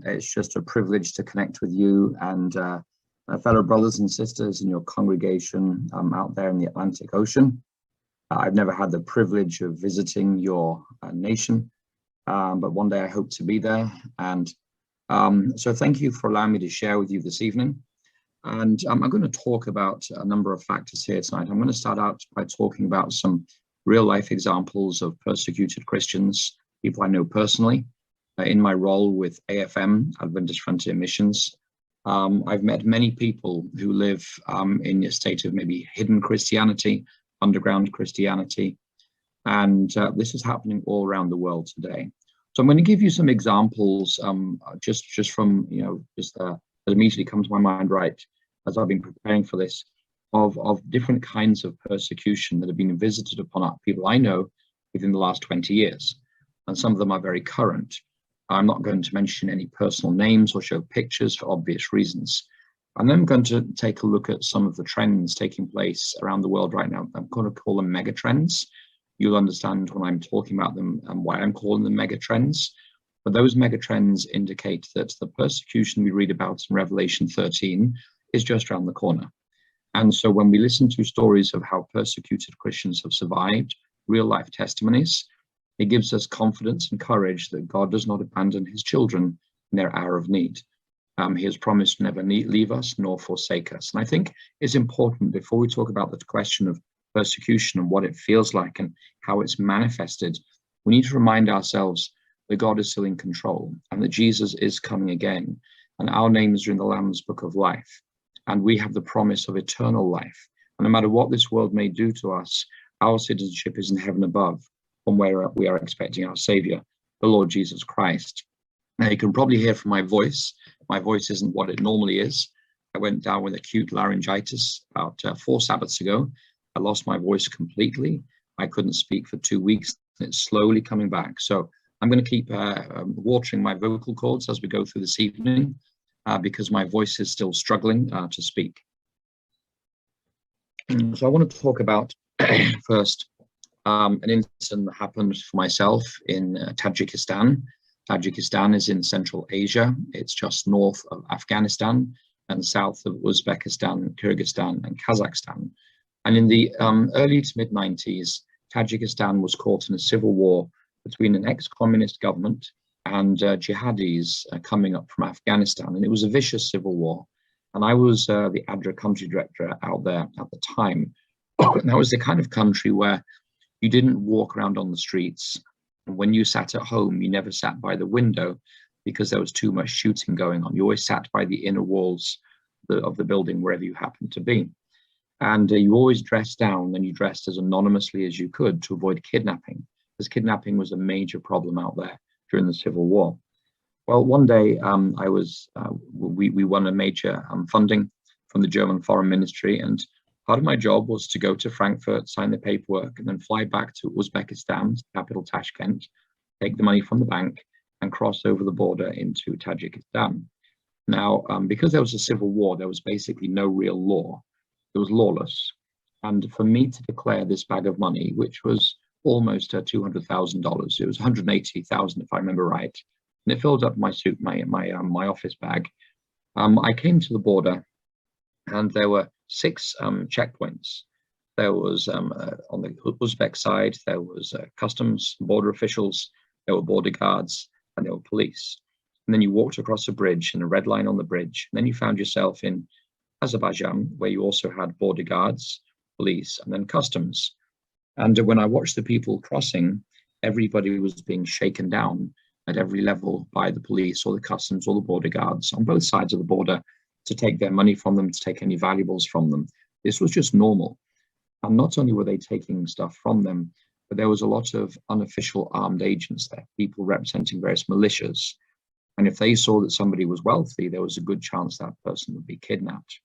It's just a privilege to connect with you and my fellow brothers and sisters in your congregation out there in the Atlantic Ocean. I've never had the privilege of visiting your nation, but one day I hope to be there. And so thank you for allowing me to share with you this evening. And I'm going to talk about a number of factors here tonight. I'm going to start out by talking about some real life examples of persecuted Christians, people I know personally, in my role with AFM, Adventist Frontier Missions. I've met many people who live in a state of maybe hidden Christianity, underground Christianity, and this is happening all around the world today. So I'm going to give you some examples, just from that immediately come to my mind right as I've been preparing for this, of different kinds of persecution that have been visited upon people I know within the last 20 years, and some of them are very current. I'm not going to mention any personal names or show pictures for obvious reasons. And then I'm going to take a look at some of the trends taking place around the world right now. I'm going to call them megatrends. You'll understand when I'm talking about them and why I'm calling them megatrends. But those megatrends indicate that the persecution we read about in Revelation 13 is just around the corner. And so when we listen to stories of how persecuted Christians have survived, real life testimonies, it gives us confidence and courage that God does not abandon his children in their hour of need. He has promised to never leave us nor forsake us. And I think it's important, before we talk about the question of persecution and what it feels like and how it's manifested, we need to remind ourselves that God is still in control and that Jesus is coming again. And our names are in the Lamb's Book of Life. And we have the promise of eternal life. And no matter what this world may do to us, our citizenship is in heaven above, from where we are expecting our Savior, the Lord Jesus Christ. Now, you can probably hear from my voice. My voice isn't what it normally is. I went down with acute laryngitis about 4 Sabbaths ago. I lost my voice completely. I couldn't speak for 2 weeks. And it's slowly coming back. So I'm going to keep watering my vocal cords as we go through this evening, because my voice is still struggling to speak. So I want to talk about first an incident that happened for myself in Tajikistan. Tajikistan is in Central Asia. It's just north of Afghanistan and south of Uzbekistan, Kyrgyzstan, and Kazakhstan. And in the early to mid-90s, Tajikistan was caught in a civil war between an ex-communist government and jihadis coming up from Afghanistan. And it was a vicious civil war. And I was the ADRA country director out there at the time. And that was the kind of country where you didn't walk around on the streets. And when you sat at home, you never sat by the window because there was too much shooting going on. You always sat by the inner walls of the building, wherever you happened to be. And you always dressed down, and you dressed as anonymously as you could to avoid kidnapping, because kidnapping was a major problem out there during the Civil War. Well, one day we won a major funding from the German Foreign Ministry, and part of my job was to go to Frankfurt, sign the paperwork, and then fly back to Uzbekistan, capital Tashkent, take the money from the bank, and cross over the border into Tajikistan. Now, because there was a civil war, there was basically no real law. It was lawless. And for me to declare this bag of money, which was almost $200,000, it was $180,000 if I remember right, and it filled up my suit, my office bag. I came to the border, and there were 6 checkpoints. There was on the Uzbek side, there was customs, border officials, there were border guards, and there were police. And then you walked across a bridge and a red line on the bridge. And then you found yourself in Azerbaijan, where you also had border guards, police, and then customs. And when I watched the people crossing, everybody was being shaken down at every level by the police or the customs or the border guards on both sides of the border to take their money from them, to take any valuables from them. This was just normal. And not only were they taking stuff from them, but there was a lot of unofficial armed agents there, people representing various militias. And if they saw that somebody was wealthy, there was a good chance that person would be kidnapped.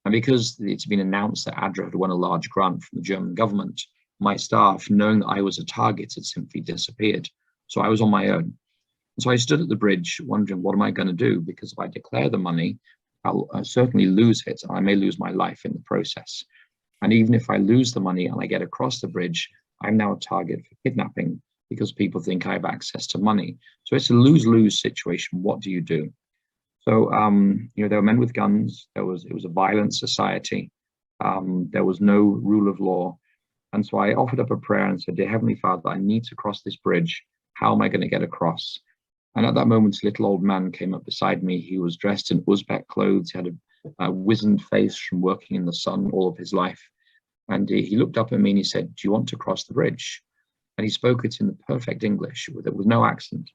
And because it's been announced that ADRA had won a large grant from the German government, my staff, knowing that I was a target, had simply disappeared. So I was on my own. And so I stood at the bridge wondering, what am I going to do? Because if I declare the money, I'll certainly lose it. I may lose my life in the process. And even if I lose the money and I get across the bridge, I'm now a target for kidnapping because people think I have access to money. So it's a lose-lose situation. What do you do? So, there were men with guns. It was a violent society. There was no rule of law. And so I offered up a prayer and said, "Dear Heavenly Father, I need to cross this bridge. How am I going to get across?" And at that moment, a little old man came up beside me. He was dressed in Uzbek clothes. He had a wizened face from working in the sun all of his life. And he looked up at me and he said, "Do you want to cross the bridge?" And he spoke it in the perfect English with no accent.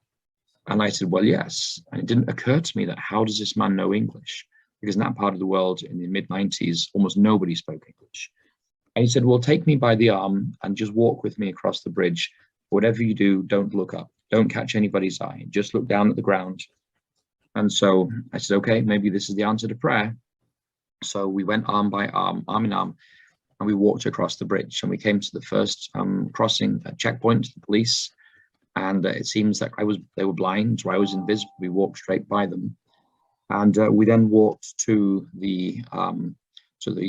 And I said, "Well, yes." And it didn't occur to me that how does this man know English? Because in that part of the world in the mid-90s, almost nobody spoke English. And he said, "Well, take me by the arm and just walk with me across the bridge. Whatever you do, don't look up. Don't catch anybody's eye. Just look down at the ground." And so I said, "Okay, maybe this is the answer to prayer." So we went arm by arm, arm in arm, and we walked across the bridge. And we came to the first crossing checkpoint, the police. And it seems that they were blind, so I was invisible. We walked straight by them. And we then walked to the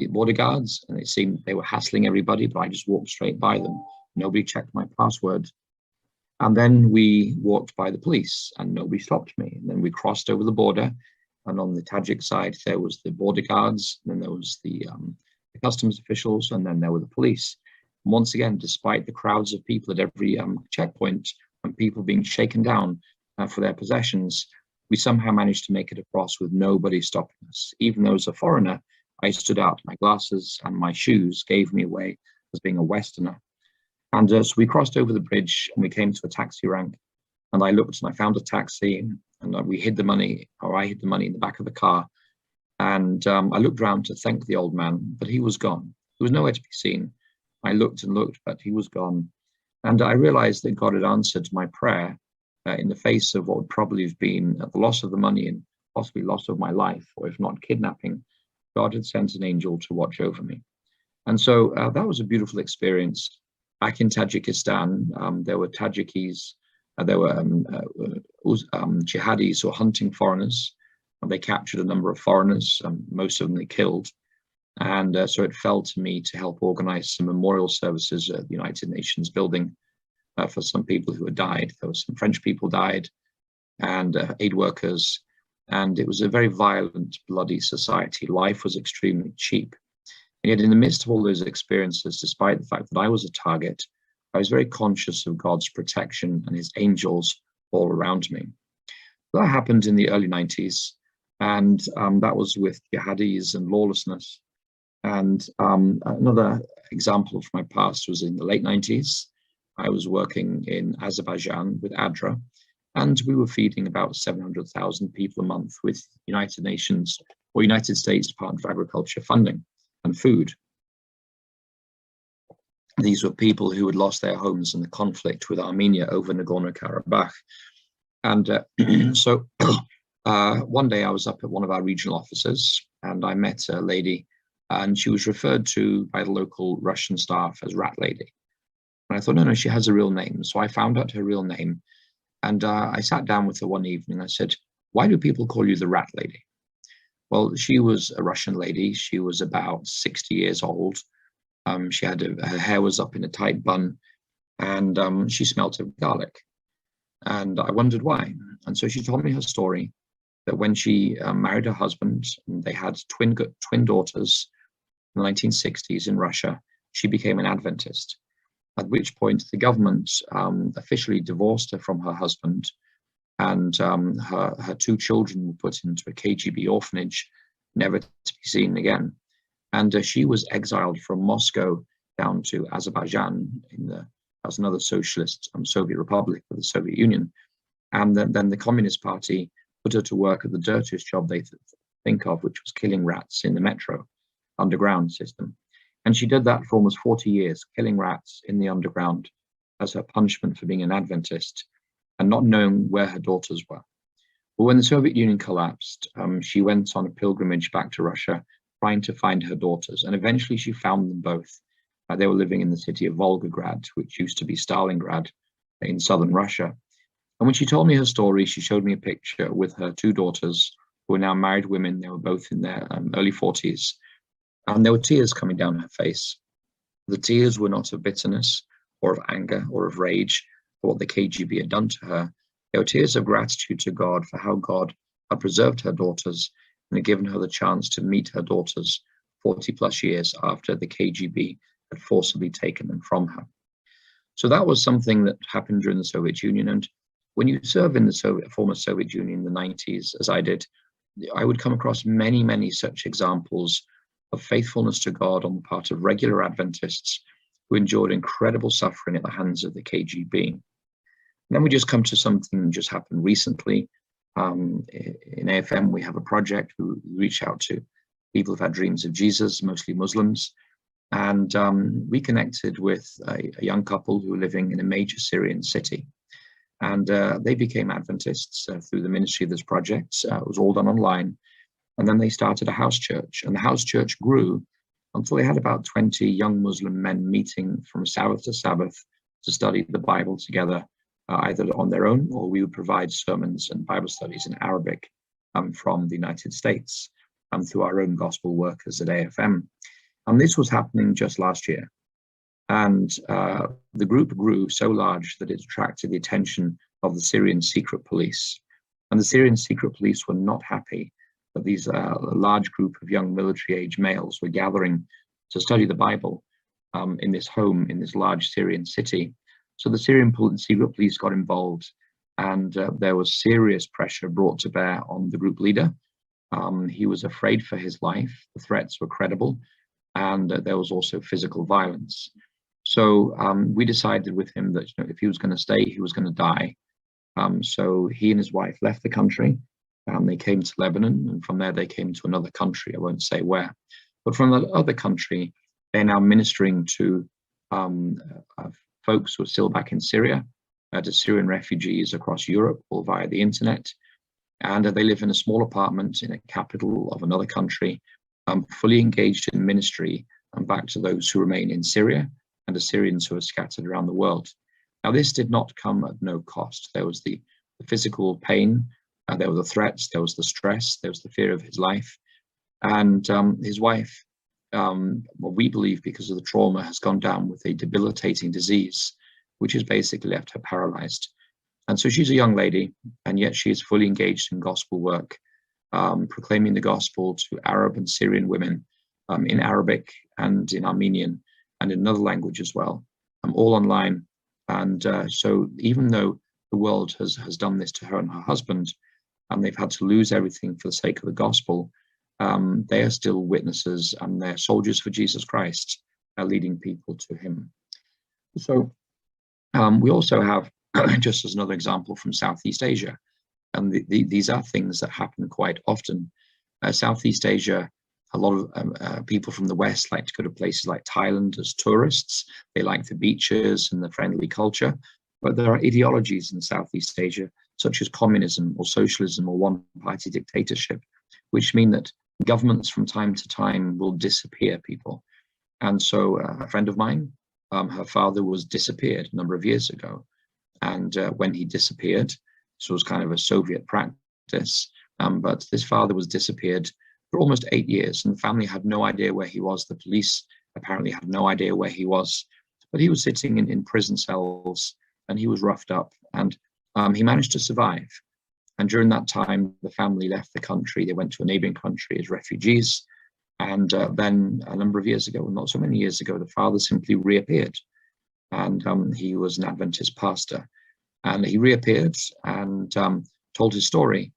border guards, and it seemed they were hassling everybody, but I just walked straight by them. Nobody checked my password. And then we walked by the police, and nobody stopped me. And then we crossed over the border, and on the Tajik side, there was the border guards, and then there was the customs officials, and then there were the police. And once again, despite the crowds of people at every checkpoint and people being shaken down for their possessions, we somehow managed to make it across with nobody stopping us. Even though as a foreigner, I stood out. My glasses and my shoes gave me away as being a Westerner. And so we crossed over the bridge and we came to a taxi rank. And I looked and I found a taxi, and we hid the money, or I hid the money in the back of the car. And I looked around to thank the old man, but he was gone. He was nowhere to be seen. I looked and looked, but he was gone. And I realized that God had answered my prayer in the face of what would probably have been the loss of the money and possibly loss of my life, or if not kidnapping. God had sent an angel to watch over me. And so that was a beautiful experience. Back in Tajikistan, there were Tajikis, there were jihadis who were hunting foreigners. And they captured a number of foreigners, most of them they killed. And so it fell to me to help organize some memorial services at the United Nations building for some people who had died. There were some French people died, and aid workers. And it was a very violent, bloody society. Life was extremely cheap. And yet in the midst of all those experiences, despite the fact that I was a target, I was very conscious of God's protection and his angels all around me. That happened in the early 90s. And that was with jihadis and lawlessness. And another example of my past was in the late 90s. I was working in Azerbaijan with ADRA, and we were feeding about 700,000 people a month with United Nations or United States Department of Agriculture funding and food. These were people who had lost their homes in the conflict with Armenia over Nagorno-Karabakh. And so one day I was up at one of our regional offices, and I met a lady, and she was referred to by the local Russian staff as Rat Lady. And I thought, no, she has a real name. So I found out her real name. And I sat down with her one evening. I said, "Why do people call you the Rat Lady?" Well, she was a Russian lady. She was about 60 years old. She had her hair was up in a tight bun, and she smelt of garlic. And I wondered why. And so she told me her story, that when she married her husband, and they had twin daughters in the 1960s in Russia, she became an Adventist. At which point the government officially divorced her from her husband, and her two children were put into a KGB orphanage, never to be seen again. And she was exiled from Moscow down to Azerbaijan. That was another socialist Soviet republic of the Soviet Union. And then the Communist Party put her to work at the dirtiest job they think of, which was killing rats in the metro underground system. And she did that for almost 40 years, killing rats in the underground as her punishment for being an Adventist and not knowing where her daughters were. But when the Soviet Union collapsed, she went on a pilgrimage back to Russia, trying to find her daughters. And eventually she found them both. They were living in the city of Volgograd, which used to be Stalingrad in southern Russia. And when she told me her story, she showed me a picture with her two daughters, who were now married women. They were both in their early 40s. And there were tears coming down her face. The tears were not of bitterness or of anger or of rage, for what the KGB had done to her, there were tears of gratitude to God for how God had preserved her daughters and had given her the chance to meet her daughters 40 plus years after the KGB had forcibly taken them from her. So that was something that happened during the Soviet Union. And when you serve in the former Soviet Union in the 90s, as I did, I would come across many, many such examples of faithfulness to God on the part of regular Adventists who endured incredible suffering at the hands of the KGB. And then we just come to something that just happened recently. In AFM, we have a project who reach out to people who've had dreams of Jesus, mostly Muslims. And we connected with a young couple who were living in a major Syrian city. And they became Adventists through the ministry of this project. It was all done online. And then they started a house church. And the house church grew until they had about 20 young Muslim men meeting from Sabbath to Sabbath to study the Bible together, either on their own, or we would provide sermons and Bible studies in Arabic from the United States through our own gospel workers at AFM. And this was happening just last year. And the group grew so large that it attracted the attention of the Syrian secret police. And the Syrian secret police were not happy that these large group of young military-age males were gathering to study the Bible in this home in this large Syrian city. So the Syrian secret police got involved, and there was serious pressure brought to bear on the group leader. He was afraid for his life. The threats were credible, and there was also physical violence. So we decided with him that if he was going to stay, he was going to die. So he and his wife left the country. They came to Lebanon, and from there they came to another country. I won't say where, but from the other country, they're now ministering to folks who are still back in Syria, to Syrian refugees across Europe, all via the internet. And they live in a small apartment in a capital of another country, fully engaged in ministry and back to those who remain in Syria and the Syrians who are scattered around the world. Now, this did not come at no cost. There was the physical pain, there were the threats, there was the stress, there was the fear of his life. And his wife, well, we believe because of the trauma, has gone down with a debilitating disease, which has basically left her paralyzed. And so she's a young lady, and yet she is fully engaged in gospel work, proclaiming the gospel to Arab and Syrian women in Arabic and in Armenian and in another language as well, all online. And so even though the world has done this to her and her husband, and they've had to lose everything for the sake of the gospel, they are still witnesses, and they're soldiers for Jesus Christ, leading people to him. So we also have, just as another example, from Southeast Asia, and these are things that happen quite often. Southeast Asia, a lot of people from the West like to go to places like Thailand as tourists. They like the beaches and the friendly culture, but there are ideologies in Southeast Asia, such as communism or socialism or one-party dictatorship, which mean that governments from time to time will disappear people. And so a friend of mine, her father was disappeared a number of years ago. And when he disappeared, this was kind of a Soviet practice, but this father was disappeared for almost 8 years, and the family had no idea where he was. The police apparently had no idea where he was, but he was sitting in prison cells, and he was roughed up, and he managed to survive. And during that time, the family left the country. They went to a neighboring country as refugees. And then a number of years ago, not so many years ago, the father simply reappeared. And he was an Adventist pastor. And he reappeared and told his story.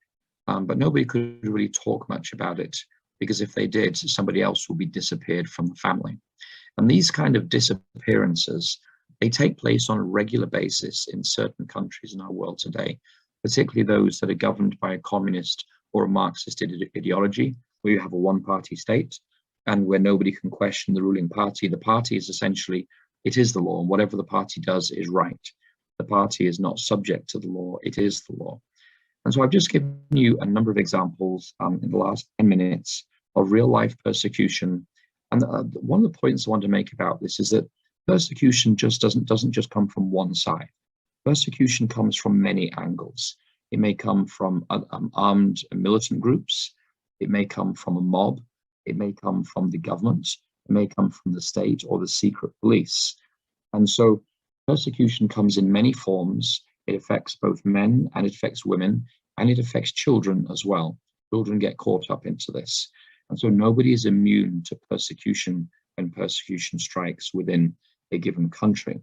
But nobody could really talk much about it, because if they did, somebody else would be disappeared from the family. And these kind of disappearances, they take place on a regular basis in certain countries in our world today, particularly those that are governed by a communist or a Marxist ideology, where you have a one-party state and where nobody can question the ruling party. The party is essentially, it is the law, and whatever the party does is right. The party is not subject to the law, it is the law. And so I've just given you a number of examples in the last 10 minutes of real-life persecution. And one of the points I want to make about this is that persecution just doesn't just come from one side. Persecution comes from many angles. It may come from armed militant groups. It may come from a mob. It may come from the government. It may come from the state or the secret police. And so Persecution comes in many forms. It affects both men and it affects women, and it affects children as well. Children get caught up into this. And so nobody is immune to persecution when persecution strikes within a given country.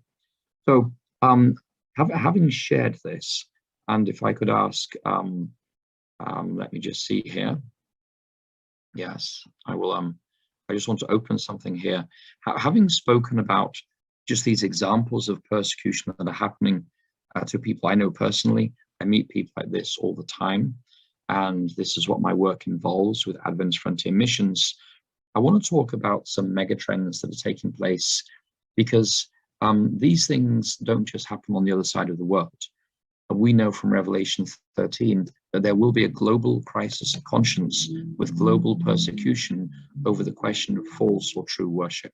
So having shared this, and if I could ask, let me just see here. Yes, I will. I just want to open something here. Having spoken about just these examples of persecution that are happening to people I know personally, I meet people like this all the time, and this is what my work involves with Adventist Frontier Missions. I want to talk about some megatrends that are taking place, because these things don't just happen on the other side of the world. We know from Revelation 13 that there will be a global crisis of conscience with global persecution over the question of false or true worship.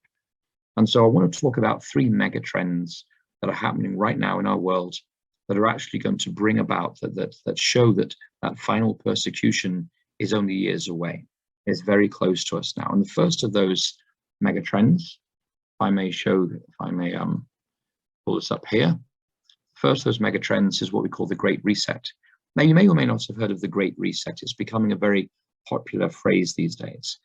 And so I want to talk about three megatrends that are happening right now in our world that are actually going to bring about that show that final persecution is only years away. It's very close to us now. And the first of those megatrends, if I may pull this up here. First of those megatrends is what we call the Great Reset. Now, you may or may not have heard of the Great Reset. It's becoming a very popular phrase these days.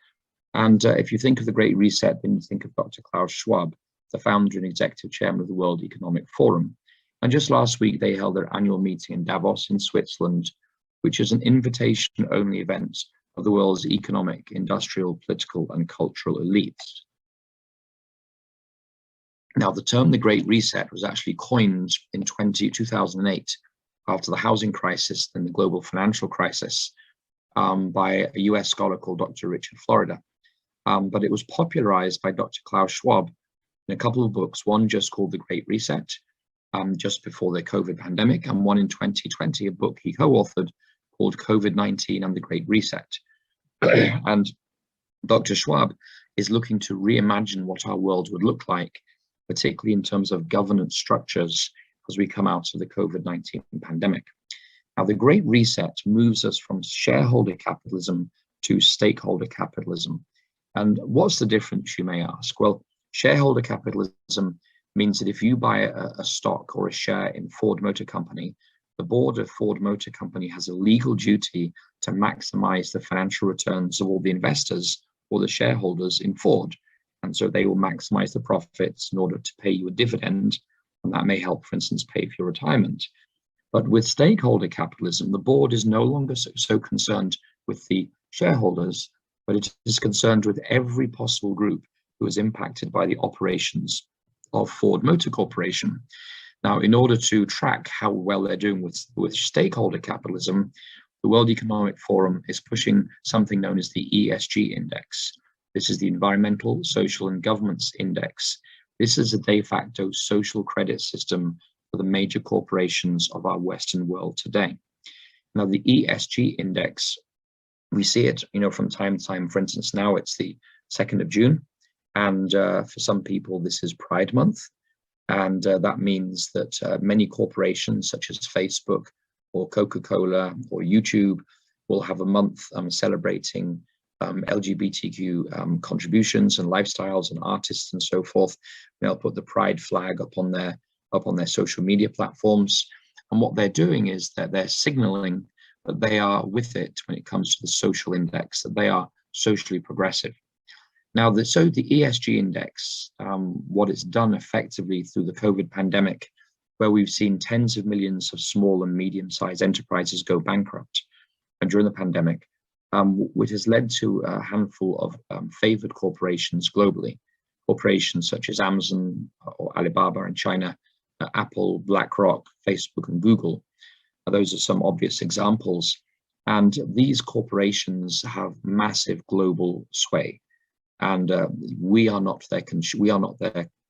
And if you think of the Great Reset, then you think of Dr. Klaus Schwab, the founder and executive chairman of the World Economic Forum. And just last week, they held their annual meeting in Davos in Switzerland, which is an invitation-only event of the world's economic, industrial, political, and cultural elites. Now, the term the Great Reset was actually coined in 2008 after the housing crisis and the global financial crisis by a US scholar called Dr. Richard Florida. But it was popularized by Dr. Klaus Schwab in a couple of books, one just called The Great Reset, just before the COVID pandemic, and one in 2020, a book he co-authored called COVID-19 and the Great Reset. And Dr. Schwab is looking to reimagine what our world would look like, particularly in terms of governance structures as we come out of the COVID-19 pandemic. Now, the Great Reset moves us from shareholder capitalism to stakeholder capitalism. And what's the difference, you may ask? Well, shareholder capitalism means that if you buy a stock or a share in Ford Motor Company, the board of Ford Motor Company has a legal duty to maximize the financial returns of all the investors or the shareholders in Ford. And so they will maximize the profits in order to pay you a dividend, and that may help, for instance, pay for your retirement. But with stakeholder capitalism, the board is no longer so concerned with the shareholders, but it is concerned with every possible group who is impacted by the operations of Ford Motor Corporation. Now, in order to track how well they're doing with stakeholder capitalism, the World Economic Forum is pushing something known as the ESG index. This is the Environmental, Social, and Governance Index. This is a de facto social credit system for the major corporations of our Western world today. Now, the ESG index, we see it, from time to time. For instance, now it's the 2nd of June, and for some people, this is Pride Month, and that means that many corporations such as Facebook or Coca-Cola or YouTube will have a month celebrating LGBTQ contributions and lifestyles and artists and so forth. They'll put the pride flag up on their social media platforms, and what they're doing is that they're signaling that they are with it when it comes to the social index, that they are socially progressive. Now, so the ESG index, what it's done effectively through the COVID pandemic, where we've seen tens of millions of small and medium-sized enterprises go bankrupt, and during the pandemic, which has led to a handful of favored corporations globally, corporations such as Amazon or Alibaba in China, Apple, BlackRock, Facebook, and Google. Those are some obvious examples. And these corporations have massive global sway. And we are not their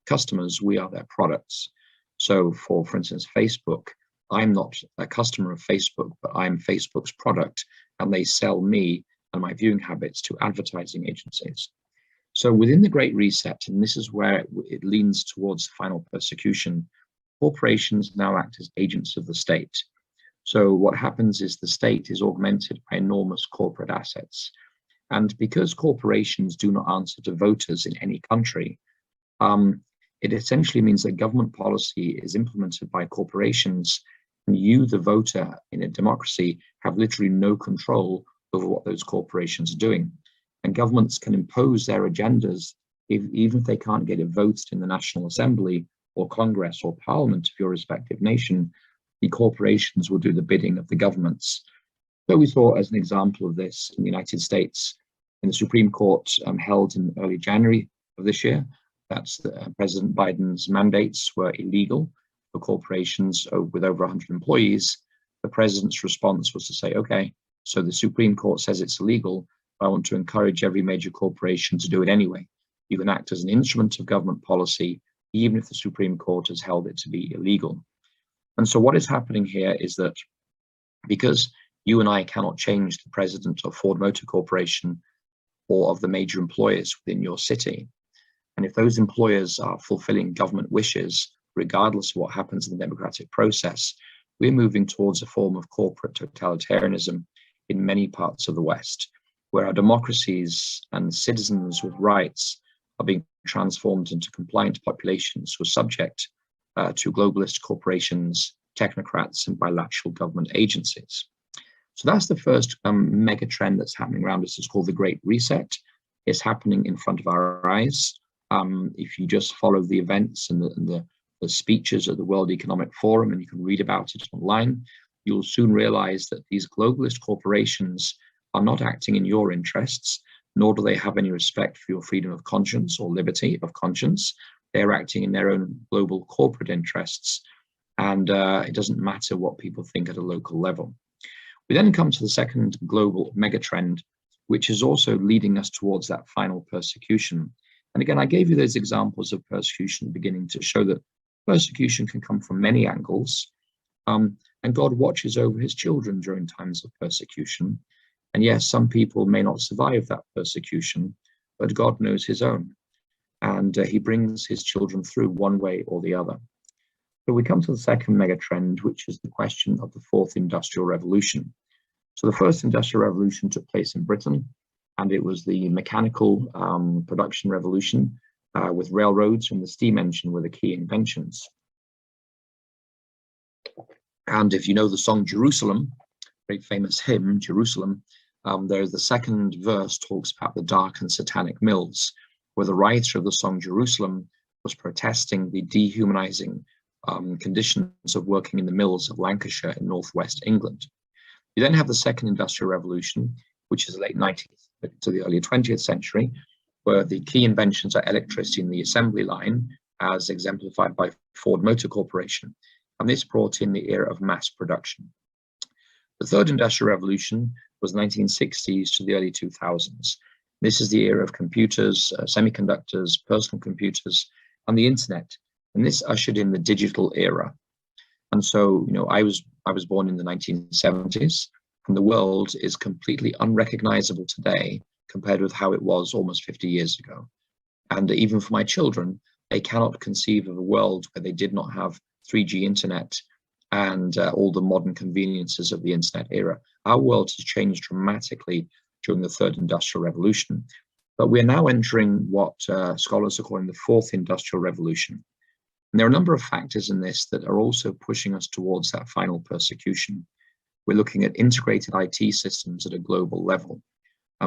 customers, we are their products. So for instance, Facebook, I'm not a customer of Facebook, but I'm Facebook's product, and they sell me and my viewing habits to advertising agencies. So within the Great Reset, and this is where it leans towards final persecution, corporations now act as agents of the state. So what happens is the state is augmented by enormous corporate assets. And because corporations do not answer to voters in any country, It essentially means that government policy is implemented by corporations, and you, the voter in a democracy, have literally no control over what those corporations are doing. And governments can impose their agendas even if they can't get it voted in the National Assembly or Congress or Parliament of your respective nation. The corporations will do the bidding of the governments. So we saw as an example of this in the United States, in the Supreme Court held in early January of this year, that's President Biden's mandates were illegal for corporations with over 100 employees. The president's response was to say, okay, so the Supreme Court says it's illegal, but I want to encourage every major corporation to do it anyway. You can act as an instrument of government policy, even if the Supreme Court has held it to be illegal. And so what is happening here is that because you and I cannot change the president of Ford Motor Corporation or of the major employers within your city, and if those employers are fulfilling government wishes, regardless of what happens in the democratic process, we're moving towards a form of corporate totalitarianism in many parts of the West, where our democracies and citizens with rights are being transformed into compliant populations who are subject to globalist corporations, technocrats, and bilateral government agencies. So that's the first mega trend that's happening around us. It's called the Great Reset. It's happening in front of our eyes. If you just follow the events and the speeches at the World Economic Forum, and you can read about it online, you'll soon realize that these globalist corporations are not acting in your interests, nor do they have any respect for your freedom of conscience or liberty of conscience. They're acting in their own global corporate interests, and it doesn't matter what people think at a local level. We then come to the second global megatrend, which is also leading us towards that final persecution. And again, I gave you those examples of persecution beginning to show that persecution can come from many angles. And God watches over his children during times of persecution. And yes, some people may not survive that persecution, but God knows his own. And he brings his children through one way or the other. So we come to the second megatrend, which is the question of the fourth industrial revolution. So the first industrial revolution took place in Britain, and it was the mechanical production revolution with railroads, and the steam engine were the key inventions. And if you know the song Jerusalem, very famous hymn, Jerusalem, there's the second verse talks about the dark and satanic mills, where the writer of the song Jerusalem was protesting the dehumanizing conditions of working in the mills of Lancashire in northwest England. You then have the second industrial revolution, which is the late 19th to the early 20th century, where the key inventions are electricity in the assembly line, as exemplified by Ford Motor Corporation. And this brought in the era of mass production. The third industrial revolution was 1960s to the early 2000s. This is the era of computers, semiconductors, personal computers, and the internet. And this ushered in the digital era. And so, you know, I was born in the 1970s, and the world is completely unrecognizable today compared with how it was almost 50 years ago. And even for my children, they cannot conceive of a world where they did not have 3G internet and all the modern conveniences of the internet era. Our world has changed dramatically during the third industrial revolution, but we're now entering what scholars are calling the fourth industrial revolution. And there are a number of factors in this that are also pushing us towards that final persecution. We're looking at integrated IT systems at a global level.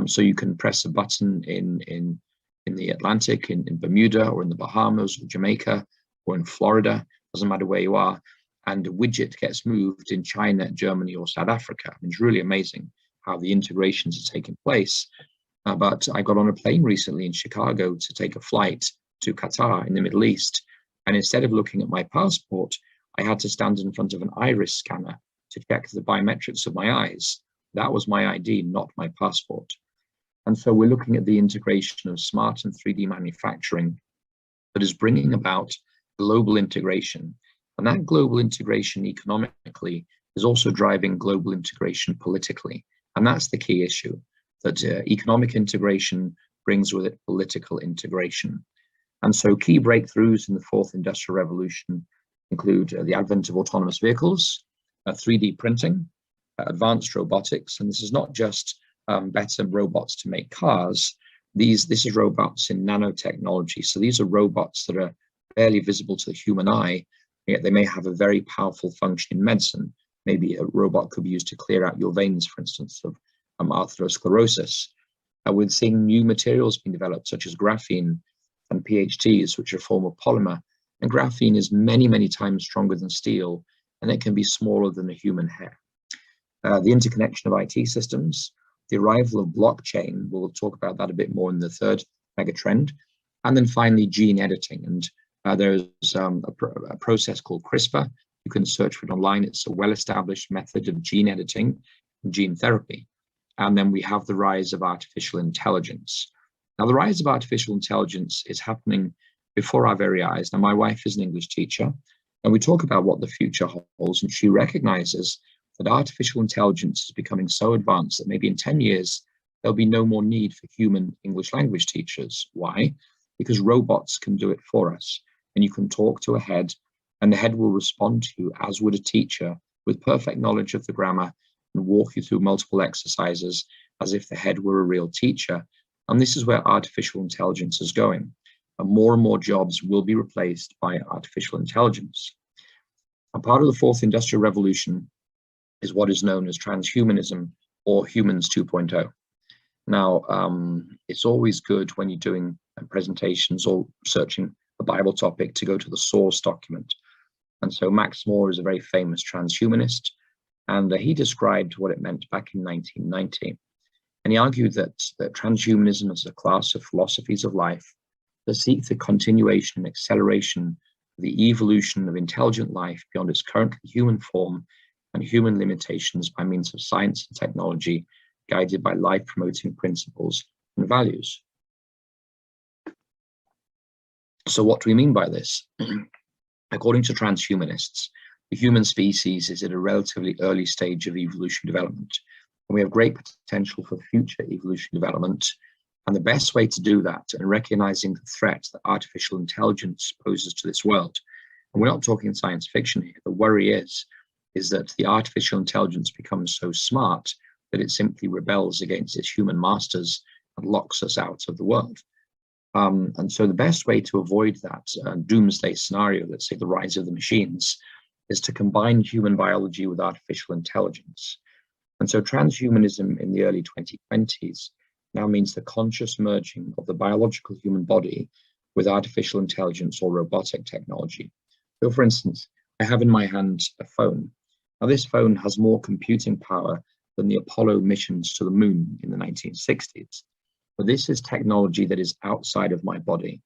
So you can press a button in the Atlantic, in Bermuda, or in the Bahamas, or Jamaica, or in Florida, doesn't matter where you are, and a widget gets moved in China, Germany, or South Africa. I mean, it's really amazing how the integrations are taking place. But I got on a plane recently in Chicago to take a flight to Qatar in the Middle East. And instead of looking at my passport, I had to stand in front of an iris scanner to check the biometrics of my eyes. That was my ID, not my passport. And so we're looking at the integration of smart and 3D manufacturing that is bringing about global integration. And that global integration economically is also driving global integration politically. And that's the key issue, that economic integration brings with it political integration. And so key breakthroughs in the fourth industrial revolution include the advent of autonomous vehicles, 3D printing, advanced robotics. And this is not just better robots to make cars. This is robots in nanotechnology. So these are robots that are barely visible to the human eye, yet they may have a very powerful function in medicine. Maybe a robot could be used to clear out your veins, for instance, of atherosclerosis. We're seeing new materials being developed, such as graphene and PHTs, which are a form of polymer. And graphene is many, many times stronger than steel, and it can be smaller than a human hair. The interconnection of IT systems, the arrival of blockchain, we'll talk about that a bit more in the third megatrend. And then finally, gene editing. And there's a process called CRISPR. You can search for it online. It's a well-established method of gene editing and gene therapy. And then we have the rise of artificial intelligence. Now, the rise of artificial intelligence is happening before our very eyes. Now, my wife is an English teacher, and we talk about what the future holds, and she recognizes that artificial intelligence is becoming so advanced that maybe in 10 years, there'll be no more need for human English language teachers. Why? Because robots can do it for us, and you can talk to a head, and the head will respond to you as would a teacher with perfect knowledge of the grammar and walk you through multiple exercises as if the head were a real teacher. And this is where artificial intelligence is going. And more jobs will be replaced by artificial intelligence. A part of the fourth industrial revolution is what is known as transhumanism, or humans 2.0. Now, it's always good when you're doing presentations or searching a Bible topic to go to the source document. And so Max Moore is a very famous transhumanist, and he described what it meant back in 1990. And he argued that transhumanism is a class of philosophies of life that seek the continuation and acceleration of the evolution of intelligent life beyond its currently human form and human limitations by means of science and technology, guided by life-promoting principles and values. So what do we mean by this? According to transhumanists, the human species is at a relatively early stage of evolution development, and we have great potential for future evolution development. And the best way to do that, and recognizing the threat that artificial intelligence poses to this world, and we're not talking science fiction here, the worry is that the artificial intelligence becomes so smart that it simply rebels against its human masters and locks us out of the world. And so the best way to avoid that doomsday scenario, let's say the rise of the machines, is to combine human biology with artificial intelligence. And so transhumanism in the early 2020s now means the conscious merging of the biological human body with artificial intelligence or robotic technology. So for instance, I have in my hand a phone. Now this phone has more computing power than the Apollo missions to the moon in the 1960s. But this is technology that is outside of my body.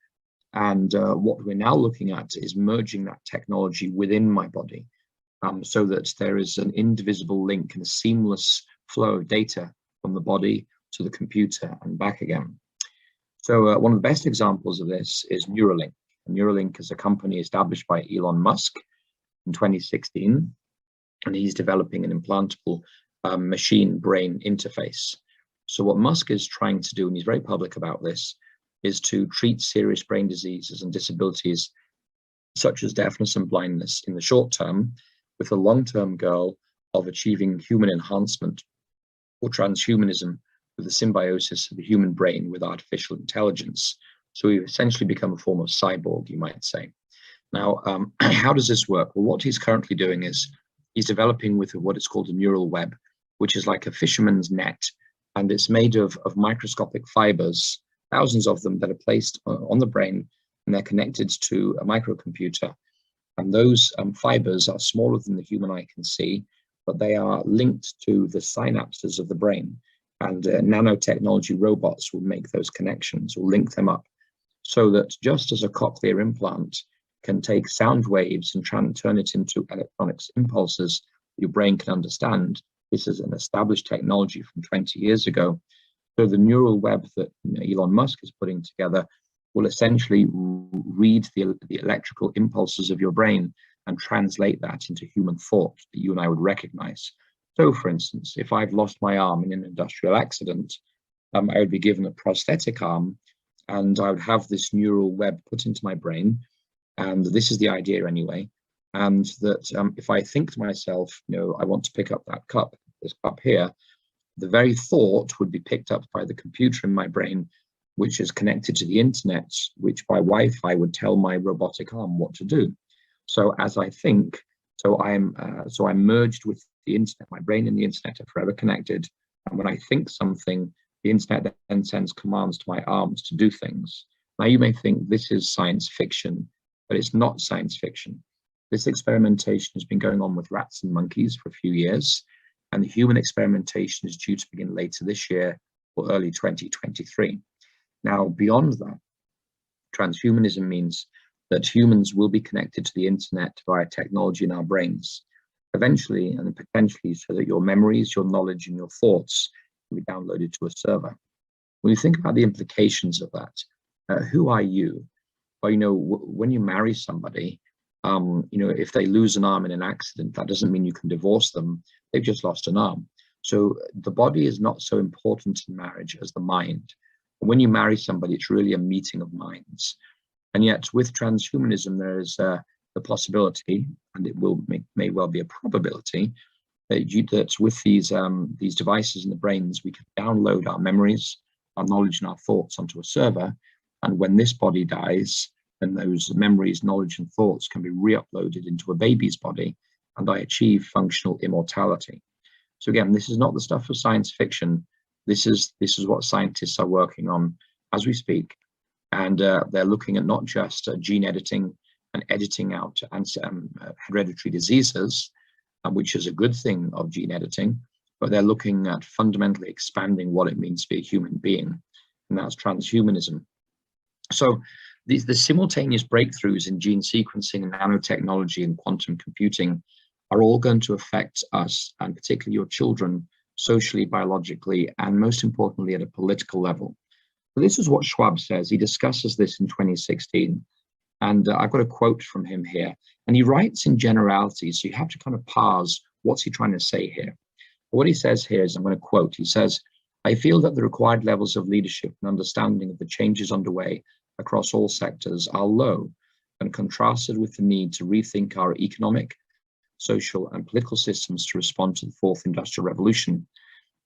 And what we're now looking at is merging that technology within my body, so that there is an indivisible link and a seamless flow of data from the body to the computer and back again. So one of the best examples of this is Neuralink. Neuralink is a company established by Elon Musk in 2016, and he's developing an implantable machine-brain interface. So what Musk is trying to do, and he's very public about this, is to treat serious brain diseases and disabilities such as deafness and blindness in the short term, with a long-term goal of achieving human enhancement or transhumanism with the symbiosis of the human brain with artificial intelligence. So we essentially become a form of cyborg, you might say. Now, how does this work? Well, what he's currently doing is he's developing with what is called a neural web, which is like a fisherman's net, and it's made of microscopic fibers, thousands of them that are placed on the brain, and they're connected to a microcomputer. And those fibers are smaller than the human eye can see, but they are linked to the synapses of the brain. And nanotechnology robots will make those connections, will link them up, so that just as a cochlear implant can take sound waves and turn it into electronic impulses your brain can understand, this is an established technology from 20 years ago. So the neural web that Elon Musk is putting together will essentially read the electrical impulses of your brain and translate that into human thought that you and I would recognize. So for instance, if I've lost my arm in an industrial accident, I would be given a prosthetic arm, and I would have this neural web put into my brain. And this is the idea anyway. And that if I think to myself, I want to pick up that cup, this cup here, the very thought would be picked up by the computer in my brain, which is connected to the internet, which by Wi-Fi would tell my robotic arm what to do. So as I think, I'm merged with the internet. My brain and the internet are forever connected. And when I think something, the internet then sends commands to my arms to do things. Now you may think this is science fiction, but it's not science fiction. This experimentation has been going on with rats and monkeys for a few years, and the human experimentation is due to begin later this year or early 2023. Now, beyond that, transhumanism means that humans will be connected to the internet via technology in our brains, eventually and potentially so that your memories, your knowledge, and your thoughts can be downloaded to a server. When you think about the implications of that, who are you? Well, when you marry somebody, if they lose an arm in an accident, that doesn't mean you can divorce them. They've just lost an arm. So the body is not so important in marriage as the mind. When you marry somebody, it's really a meeting of minds. And yet with transhumanism, there is the possibility, and it may well be a probability, that with these devices in the brains, we can download our memories, our knowledge, and our thoughts onto a server. And when this body dies, then those memories, knowledge, and thoughts can be re-uploaded into a baby's body, and I achieve functional immortality. So again, this is not the stuff of science fiction. This is what scientists are working on as we speak, and they're looking at not just gene editing and editing out hereditary diseases, which is a good thing of gene editing, but they're looking at fundamentally expanding what it means to be a human being, and that's transhumanism. So the simultaneous breakthroughs in gene sequencing and nanotechnology and quantum computing are all going to affect us, and particularly your children, socially, biologically, and most importantly, at a political level. So this is what Schwab says. He discusses this in 2016. And I've got a quote from him here. And he writes in generalities, so you have to kind of parse what's he trying to say here. What he says here is, I'm going to quote, he says, "I feel that the required levels of leadership and understanding of the changes underway across all sectors are low, and contrasted with the need to rethink our economic, social, and political systems to respond to the fourth industrial revolution.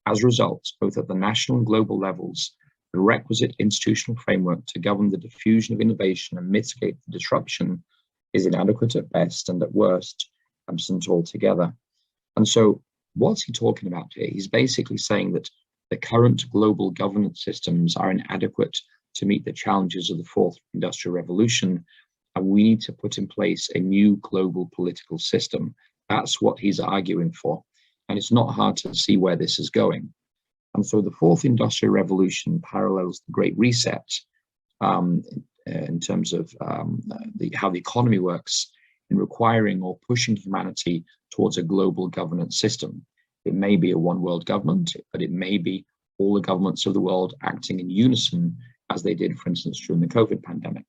As a result, both at the national and global levels, the requisite institutional framework to govern the diffusion of innovation and mitigate the disruption is inadequate at best, and at worst, absent altogether." And so what's he talking about here? He's basically saying that the current global governance systems are inadequate to meet the challenges of the fourth industrial revolution, and we need to put in place a new global political system. That's what he's arguing for. And it's not hard to see where this is going. And so the fourth industrial revolution parallels the Great Reset in terms of how the economy works in requiring or pushing humanity towards a global governance system. It may be a one world government, but it may be all the governments of the world acting in unison, as they did, for instance, during the COVID pandemic.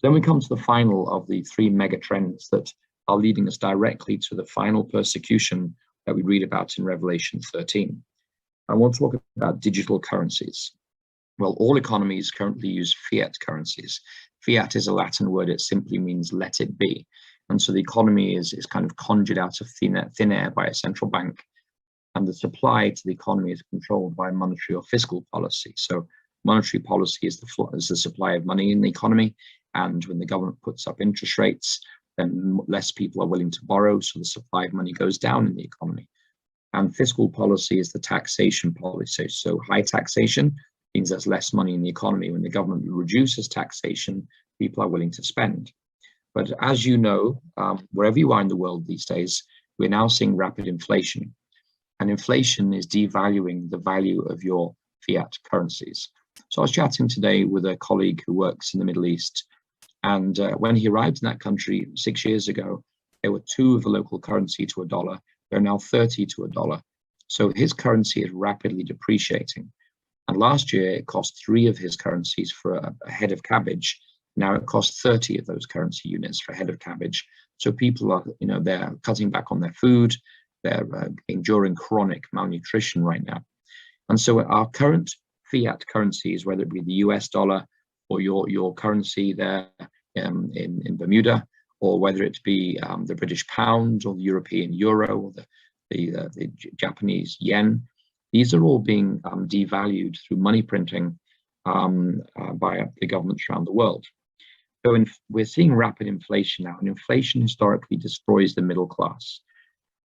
Then we come to the final of the three mega trends that are leading us directly to the final persecution that we read about in Revelation 13. I want to talk about digital currencies. Well, all economies currently use fiat currencies. Fiat is a Latin word. It simply means let it be. And so the economy is kind of conjured out of thin air by a central bank. And the supply to the economy is controlled by monetary or fiscal policy. So monetary policy is the supply of money in the economy. And when the government puts up interest rates, then less people are willing to borrow. So the supply of money goes down in the economy. And fiscal policy is the taxation policy. So high taxation means there's less money in the economy. When the government reduces taxation, people are willing to spend. But as you know, wherever you are in the world these days, we're now seeing rapid inflation. And inflation is devaluing the value of your fiat currencies. So I was chatting today with a colleague who works in the Middle East. And when he arrived in that country 6 years ago, there were 2 of the local currency to $1. They're now 30 to $1. So his currency is rapidly depreciating. And last year, it cost 3 of his currencies for a head of cabbage. Now it costs 30 of those currency units for a head of cabbage. So people are, they're cutting back on their food. They're enduring chronic malnutrition right now. And so our current fiat currencies, whether it be the US dollar or your currency there in Bermuda, or whether it be the British pound or the European euro or the Japanese yen, these are all being devalued through money printing. by the governments around the world. So we're seeing rapid inflation now, and inflation historically destroys the middle class.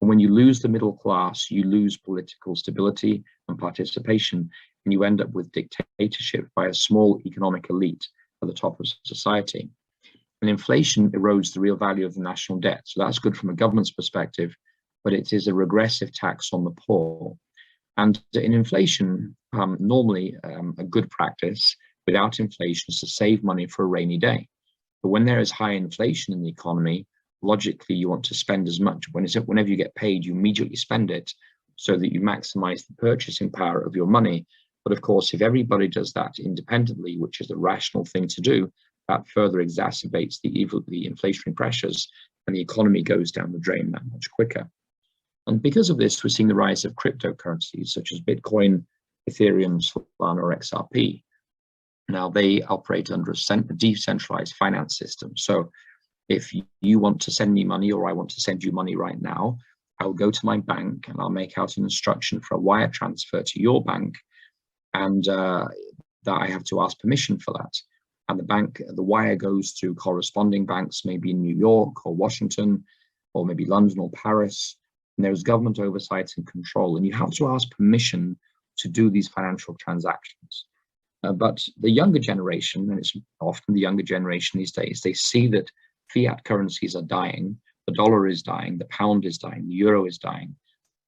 And when you lose the middle class, you lose political stability and participation, and you end up with dictatorship by a small economic elite at the top of society. And inflation erodes the real value of the national debt. So that's good from a government's perspective, but it is a regressive tax on the poor. And in inflation, normally a good practice without inflation is to save money for a rainy day. But when there is high inflation in the economy, logically you want to spend as much. Whenever you get paid, you immediately spend it so that you maximize the purchasing power of your money. But of course, if everybody does that independently, which is the rational thing to do, that further exacerbates the inflationary pressures, and the economy goes down the drain that much quicker. And because of this, we're seeing the rise of cryptocurrencies such as Bitcoin, Ethereum, Solana, or XRP. Now, they operate under a decentralized finance system. So if you want to send me money, or I want to send you money right now, I'll go to my bank and I'll make out an instruction for a wire transfer to your bank, and that I have to ask permission for that. And the wire goes to corresponding banks, maybe in New York or Washington, or maybe London or Paris. And there's government oversight and control, and you have to ask permission to do these financial transactions. But the younger generation, and it's often the younger generation these days, they see that fiat currencies are dying, the dollar is dying, the pound is dying, the euro is dying,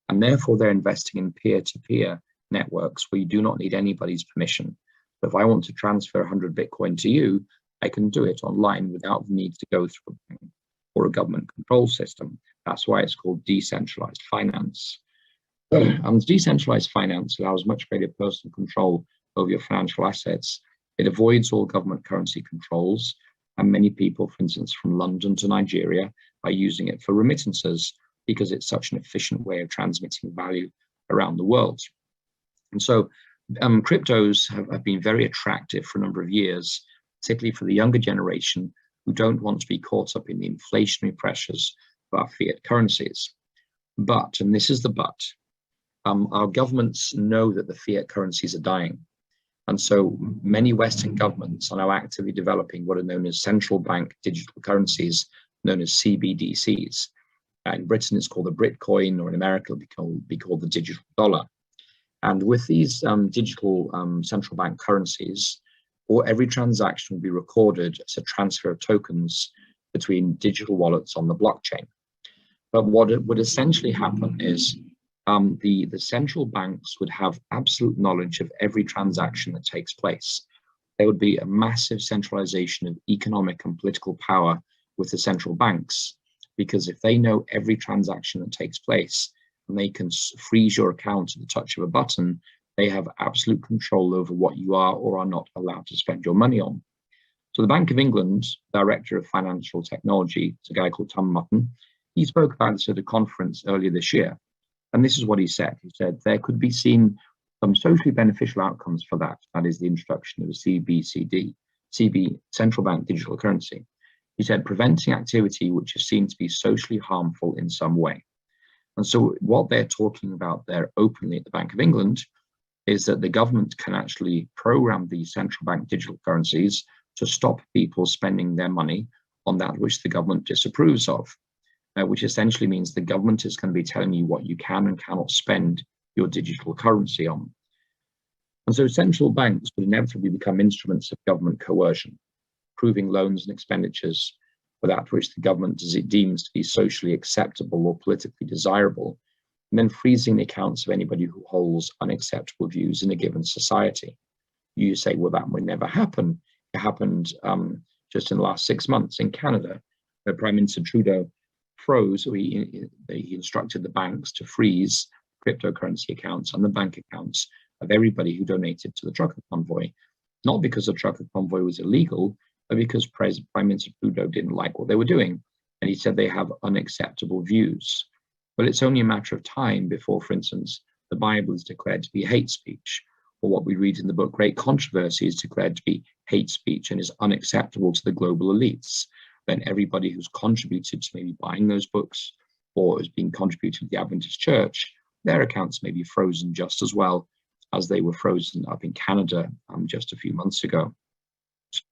and therefore they're investing in peer-to-peer networks where you do not need anybody's permission. So if I want to transfer 100 Bitcoin to you, I can do it online without the need to go through a bank or a government control system. That's why it's called decentralized finance. And decentralized finance allows much greater personal control over your financial assets. It avoids all government currency controls, and many people, for instance, from London to Nigeria, are using it for remittances because it's such an efficient way of transmitting value around the world. And so cryptos have been very attractive for a number of years, particularly for the younger generation who don't want to be caught up in the inflationary pressures of our fiat currencies. But, and this is the but, our governments know that the fiat currencies are dying. And so many Western governments are now actively developing what are known as central bank digital currencies, known as CBDCs. In Britain, it's called the Britcoin, or in America, it'll be called the digital dollar. And with these digital central bank currencies, every transaction will be recorded as a transfer of tokens between digital wallets on the blockchain. But what would essentially happen is the central banks would have absolute knowledge of every transaction that takes place. There would be a massive centralization of economic and political power with the central banks, because if they know every transaction that takes place and they can freeze your account at the touch of a button, they have absolute control over what you are or are not allowed to spend your money on. So the Bank of England, Director of Financial Technology, it's a guy called Tom Mutton, he spoke about this at a conference earlier this year. And this is what he said. He said there could be seen some socially beneficial outcomes for that. That is the introduction of the CB, central bank digital currency. He said preventing activity which is seen to be socially harmful in some way. And so what they're talking about there openly at the Bank of England is that the government can actually program these central bank digital currencies to stop people spending their money on that which the government disapproves of. Which essentially means the government is going to be telling you what you can and cannot spend your digital currency on. And so central banks would inevitably become instruments of government coercion, approving loans and expenditures for that which the government deems to be socially acceptable or politically desirable, and then freezing the accounts of anybody who holds unacceptable views in a given society. You say, well, that would never happen. It happened just in the last 6 months in Canada, where Prime Minister Trudeau froze, or he instructed the banks to freeze cryptocurrency accounts and the bank accounts of everybody who donated to the trucker convoy, not because the trucker convoy was illegal, but because Prime Minister Trudeau didn't like what they were doing. And he said they have unacceptable views. But it's only a matter of time before, for instance, the Bible is declared to be hate speech, or what we read in the book Great Controversy is declared to be hate speech and is unacceptable to the global elites. Then everybody who's contributed to maybe buying those books or has been contributed to the Adventist Church, their accounts may be frozen just as well as they were frozen up in Canada just a few months ago.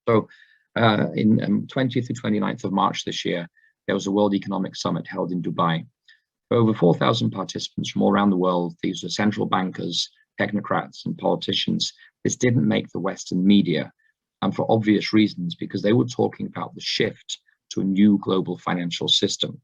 So in 20th to 29th of March this year, there was a World Economic Summit held in Dubai. For over 4,000 participants from all around the world, these were central bankers, technocrats, and politicians. This didn't make the Western media, and for obvious reasons, because they were talking about the shift to a new global financial system.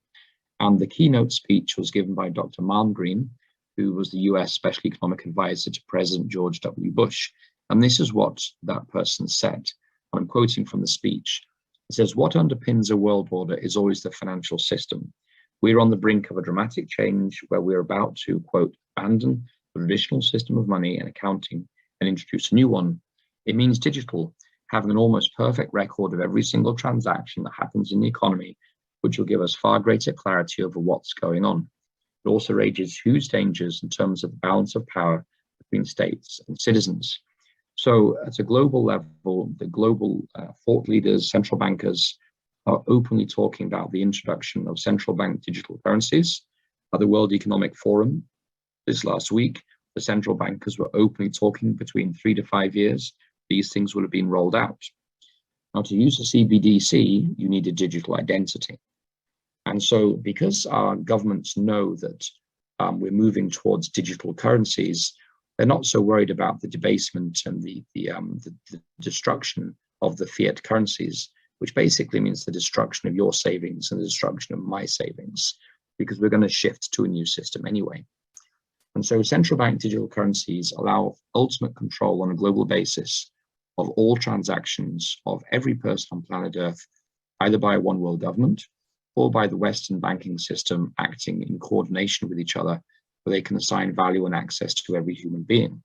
And the keynote speech was given by Dr. Malmgren, who was the US Special Economic Advisor to President George W. Bush. And this is what that person said. I'm quoting from the speech. It says, "What underpins a world order is always the financial system. We're on the brink of a dramatic change where we're about to, quote, abandon the traditional system of money and accounting and introduce a new one. It means digital, having an almost perfect record of every single transaction that happens in the economy, which will give us far greater clarity over what's going on. It also raises huge dangers in terms of the balance of power between states and citizens." So at a global level, the global thought leaders, central bankers, are openly talking about the introduction of central bank digital currencies. At the World Economic Forum this last week, the central bankers were openly talking between 3 to 5 years, these things will have been rolled out. Now, to use a CBDC, you need a digital identity. And so because our governments know that we're moving towards digital currencies, they're not so worried about the debasement and the destruction of the fiat currencies, which basically means the destruction of your savings and the destruction of my savings, because we're going to shift to a new system anyway. And so central bank digital currencies allow ultimate control on a global basis of all transactions of every person on planet Earth, either by one world government or by the Western banking system acting in coordination with each other, where they can assign value and access to every human being.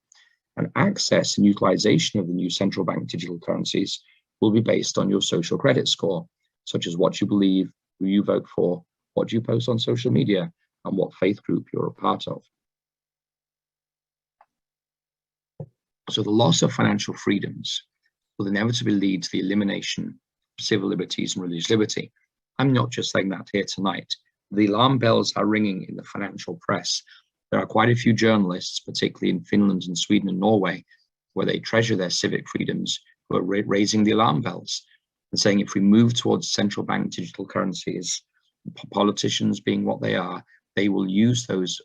And access and utilization of the new central bank digital currencies will be based on your social credit score, such as what you believe, who you vote for, what you post on social media, and what faith group you're a part of. So the loss of financial freedoms will inevitably lead to the elimination of civil liberties and religious liberty. I'm not just saying that here tonight. The alarm bells are ringing in the financial press. There are quite a few journalists, particularly in Finland and Sweden and Norway, where they treasure their civic freedoms, who are raising the alarm bells and saying if we move towards central bank digital currencies, politicians being what they are, they will use those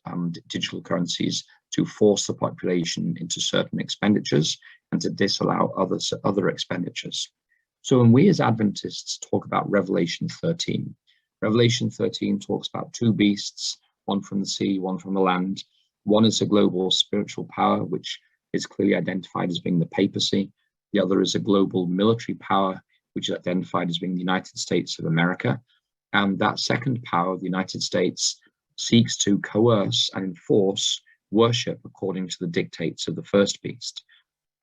digital currencies to force the population into certain expenditures and to disallow other expenditures. So when we as Adventists talk about Revelation 13, Revelation 13 talks about two beasts, one from the sea, one from the land. One is a global spiritual power, which is clearly identified as being the papacy. The other is a global military power, which is identified as being the United States of America. And that second power, the United States, seeks to coerce and enforce worship according to the dictates of the first beast.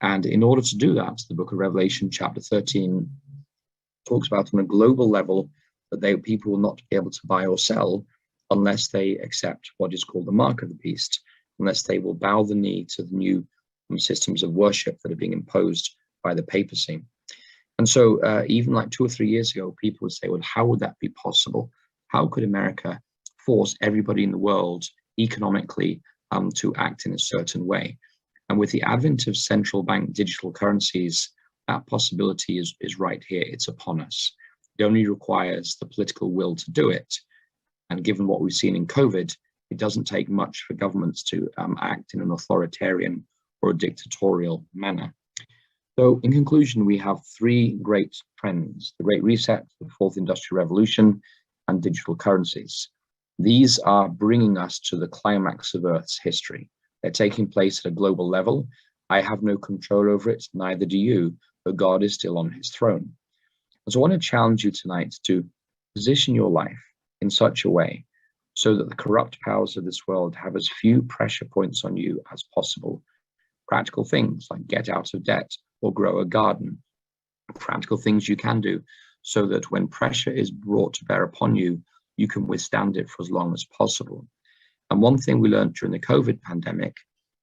And in order to do that, the book of Revelation, chapter 13, talks about on a global level that people will not be able to buy or sell unless they accept what is called the mark of the beast, unless they will bow the knee to the new systems of worship that are being imposed by the papacy. And so even like 2 or 3 years ago, people would say, well, how would that be possible? How could America force everybody in the world economically to act in a certain way? And with the advent of central bank digital currencies, that possibility is right here. It's upon us. It only requires the political will to do it. And given what we've seen in COVID, it doesn't take much for governments to act in an authoritarian or a dictatorial manner. So in conclusion, we have 3 great trends: the Great Reset, the Fourth Industrial Revolution, and digital currencies. These are bringing us to the climax of Earth's history. They're taking place at a global level. I have no control over it, neither do you, but God is still on his throne. And so I want to challenge you tonight to position your life in such a way so that the corrupt powers of this world have as few pressure points on you as possible. Practical things like get out of debt or grow a garden. Practical things you can do so that when pressure is brought to bear upon you, you can withstand it for as long as possible. And one thing we learned during the COVID pandemic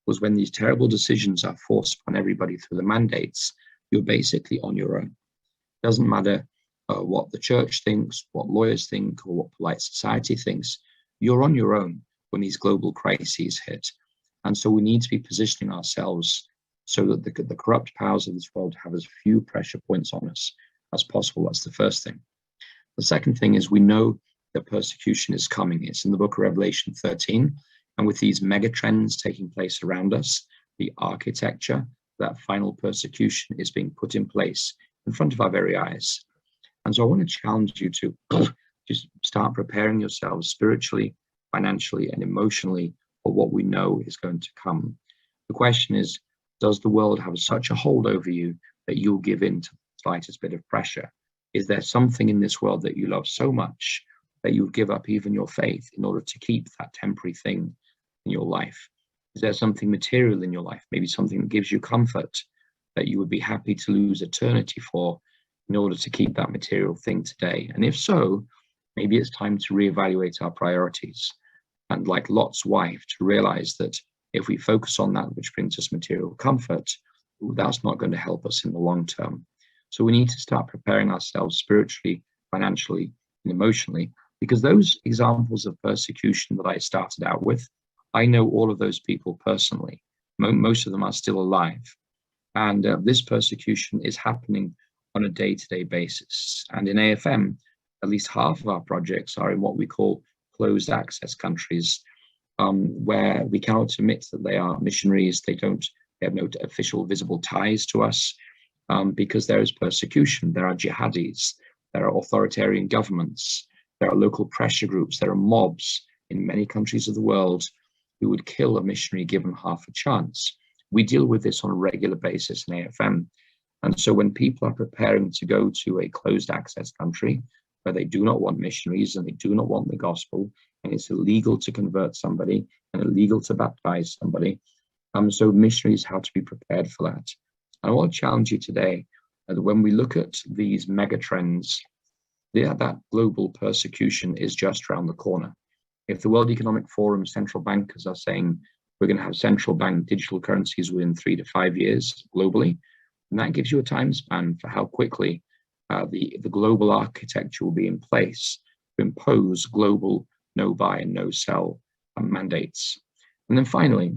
was when these terrible decisions are forced upon everybody through the mandates, you're basically on your own. It doesn't matter what the church thinks, what lawyers think, or what polite society thinks. You're on your own when these global crises hit. And so we need to be positioning ourselves so that the corrupt powers of this world have as few pressure points on us as possible. That's the first thing. The second thing is we know that persecution is coming. It's in the book of Revelation 13. And with these megatrends taking place around us, the architecture, that final persecution is being put in place in front of our very eyes. And so I want to challenge you to just start preparing yourselves spiritually, financially, and emotionally for what we know is going to come. The question is, does the world have such a hold over you that you'll give in to the slightest bit of pressure? Is there something in this world that you love so much that you'll give up even your faith in order to keep that temporary thing in your life? Is there something material in your life, maybe something that gives you comfort, that you would be happy to lose eternity for in order to keep that material thing today? And if so, maybe it's time to reevaluate our priorities. And like Lot's wife, to realize that if we focus on that which brings us material comfort, that's not going to help us in the long term. So we need to start preparing ourselves spiritually, financially, and emotionally, because those examples of persecution that I started out with, I know all of those people personally. Most of them are still alive. And this persecution is happening on a day-to-day basis. And in AFM, at least half of our projects are in what we call closed access countries, where we cannot admit that they are missionaries. They have no official visible ties to us, because there is persecution. There are jihadis, there are authoritarian governments, there are local pressure groups, there are mobs in many countries of the world who would kill a missionary given half a chance. We deal with this on a regular basis in AFM. And so when people are preparing to go to a closed access country where they do not want missionaries and they do not want the gospel, and it's illegal to convert somebody and illegal to baptize somebody, so missionaries have to be prepared for that. And I want to challenge you today that when we look at these mega trends, that global persecution is just around the corner. If the World Economic Forum central bankers are saying we're going to have central bank digital currencies within 3 to 5 years globally, and that gives you a time span for how quickly the global architecture will be in place to impose global no buy and no sell mandates. And then finally,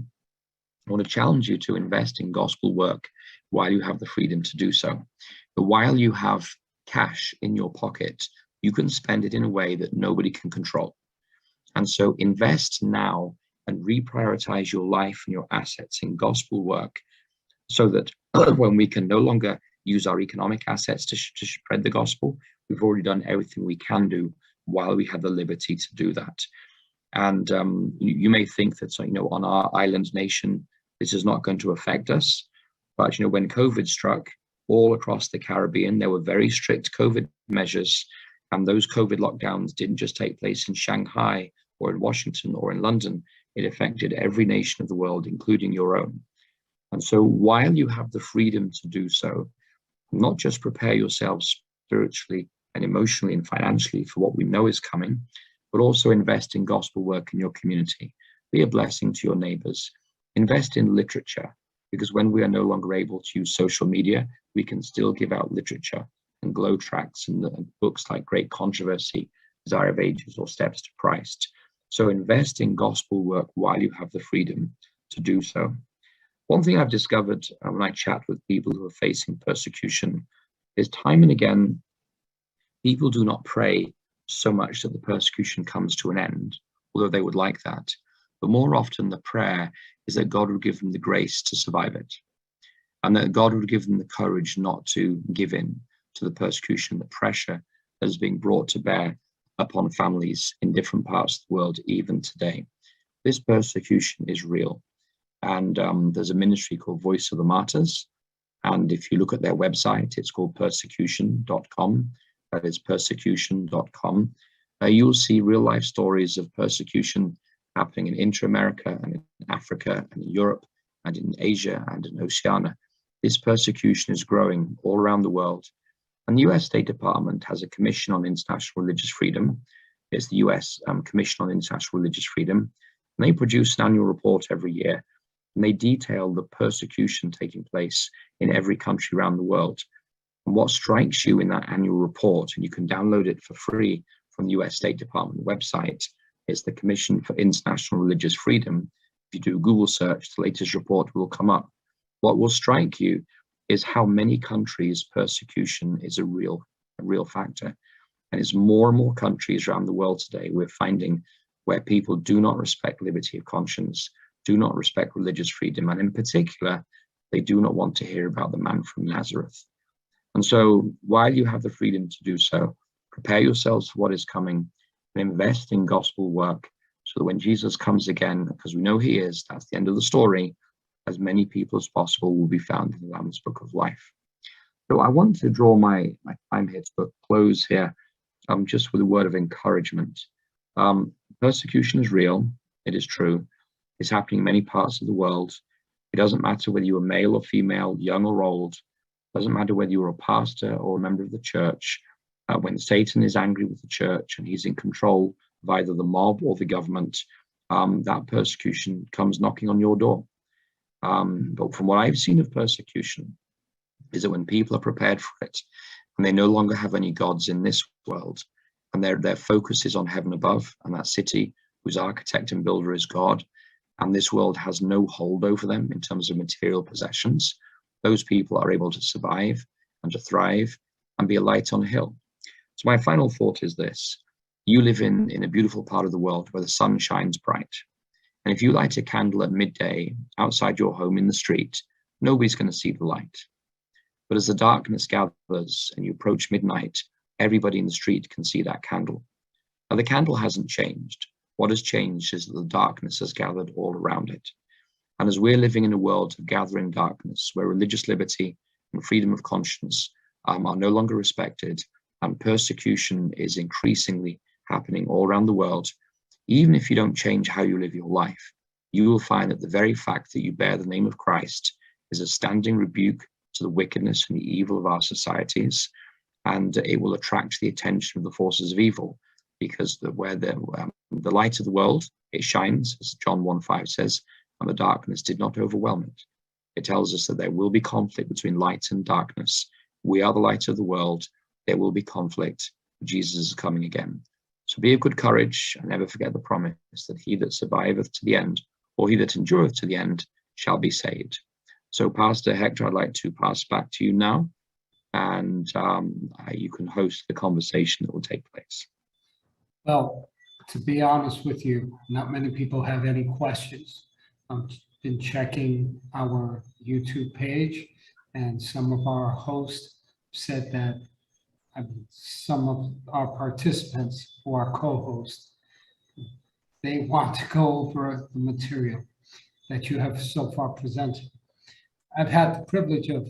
I want to challenge you to invest in gospel work while you have the freedom to do so. But while you have cash in your pocket, you can spend it in a way that nobody can control. And so invest now and reprioritize your life and your assets in gospel work, so that when we can no longer use our economic assets to spread the gospel, we've already done everything we can do while we have the liberty to do that. And you may think that, on our island nation, this is not going to affect us. But, when COVID struck all across the Caribbean, there were very strict COVID measures. And those COVID lockdowns didn't just take place in Shanghai or in Washington or in London. It affected every nation of the world, including your own. And so while you have the freedom to do so, not just prepare yourselves spiritually and emotionally and financially for what we know is coming, but also invest in gospel work in your community. Be a blessing to your neighbors. Invest in literature, because when we are no longer able to use social media, we can still give out literature and glow tracts and books like Great Controversy, Desire of Ages, or Steps to Christ. So invest in gospel work while you have the freedom to do so. One thing I've discovered when I chat with people who are facing persecution is time and again, people do not pray so much that the persecution comes to an end, although they would like that. But more often the prayer is that God would give them the grace to survive it, and that God would give them the courage not to give in to the persecution, the pressure that is being brought to bear upon families in different parts of the world, even today. This persecution is real. And there's a ministry called Voice of the Martyrs. And if you look at their website, it's called persecution.com. That is persecution.com. You'll see real life stories of persecution happening in Inter-America and in Africa and in Europe and in Asia and in Oceania. This persecution is growing all around the world. And the US State Department has a Commission on International Religious Freedom. It's the US Commission on International Religious Freedom. And they produce an annual report every year. And they detail the persecution taking place in every country around the world. And what strikes you in that annual report, and you can download it for free from the US State Department website, is the Commission for International Religious Freedom you do Google search, the latest report will come up. What will strike you is how many countries persecution is a real factor. And it's more and more countries around the world today we're finding where people do not respect liberty of conscience, do not respect religious freedom, and in particular, they do not want to hear about the man from Nazareth. And so while you have the freedom to do so, prepare yourselves for what is coming and invest in gospel work so that when Jesus comes again, because we know he is, that's the end of the story, as many people as possible will be found in the Lamb's Book of Life. So I want to draw my time here to a close here, just with a word of encouragement. Persecution is real, it is true. It's happening in many parts of the world. It doesn't matter whether you're male or female, young or old. It doesn't matter whether you're a pastor or a member of the church. When Satan is angry with the church and he's in control of either the mob or the government, that persecution comes knocking on your door. But from what I've seen of persecution is that when people are prepared for it and they no longer have any gods in this world and their focus is on heaven above and that city whose architect and builder is God, and this world has no hold over them in terms of material possessions, those people are able to survive and to thrive and be a light on a hill. So my final thought is this: you live in a beautiful part of the world where the sun shines bright. And if you light a candle at midday outside your home in the street, nobody's going to see the light. But as the darkness gathers and you approach midnight, everybody in the street can see that candle. Now, the candle hasn't changed. What has changed is that the darkness has gathered all around it. And as we're living in a world of gathering darkness, where religious liberty and freedom of conscience are no longer respected, and persecution is increasingly happening all around the world, even if you don't change how you live your life, you will find that the very fact that you bear the name of Christ is a standing rebuke to the wickedness and the evil of our societies, and it will attract the attention of the forces of evil, because where the light of the world, it shines, as John 1:5 says, and the darkness did not overwhelm it. It tells us that there will be conflict between light and darkness. We are the light of the world. There will be conflict. Jesus is coming again. So be of good courage and never forget the promise that he that surviveth to the end, or he that endureth to the end, shall be saved. So Pastor Hector, I'd like to pass back to you now, and you can host the conversation that will take place. Well, to be honest with you, not many people have any questions. I've been checking our YouTube page, and some of our hosts said that some of our participants who are co-hosts, they want to go over the material that you have so far presented. I've had the privilege of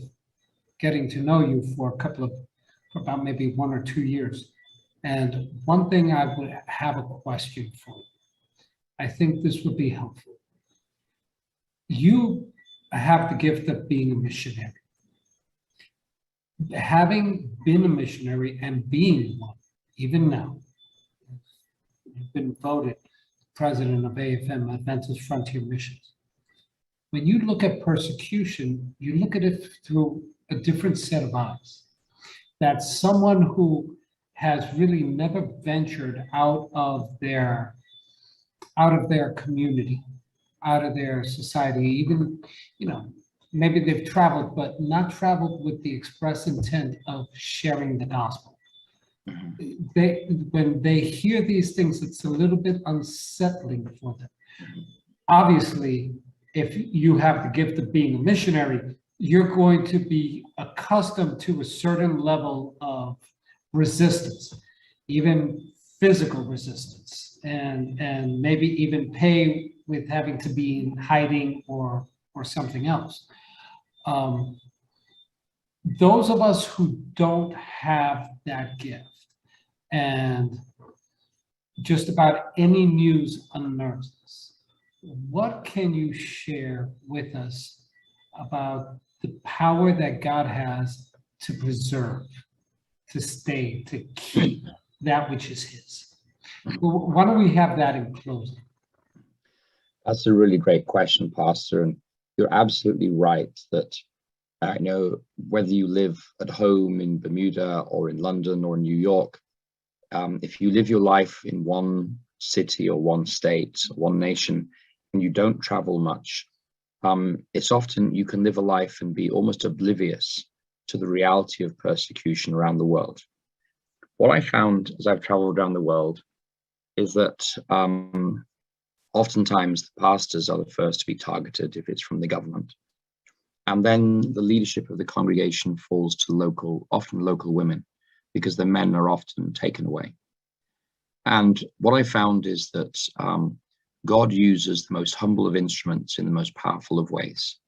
getting to know you for about maybe 1 or 2 years. And one thing I would have a question for you. I think this would be helpful. You have the gift of being a missionary. Having been a missionary and being one, even now, you've been voted president of AFM, Adventist Frontier Missions. When you look at persecution, you look at it through a different set of eyes. That someone who has really never ventured out of their community, out of their society, even, maybe they've traveled, but not traveled with the express intent of sharing the gospel. When they hear these things, it's a little bit unsettling for them. Obviously, if you have the gift of being a missionary, you're going to be accustomed to a certain level of resistance, even physical resistance, and maybe even pay with having to be in hiding or something else. Those of us who don't have that gift, and just about any news unnerves us, what can you share with us about the power that God has to preserve, to stay, to keep that which is his? Why don't we have that in closing? That's a really great question, Pastor. And you're absolutely right that whether you live at home in Bermuda or in London or in New York, if you live your life in one city or one state, one nation, and you don't travel much, it's often you can live a life and be almost oblivious to the reality of persecution around the world. What I found as I've traveled around the world is that oftentimes the pastors are the first to be targeted if it's from the government. And then the leadership of the congregation falls to often local women, because the men are often taken away. And what I found is that God uses the most humble of instruments in the most powerful of ways.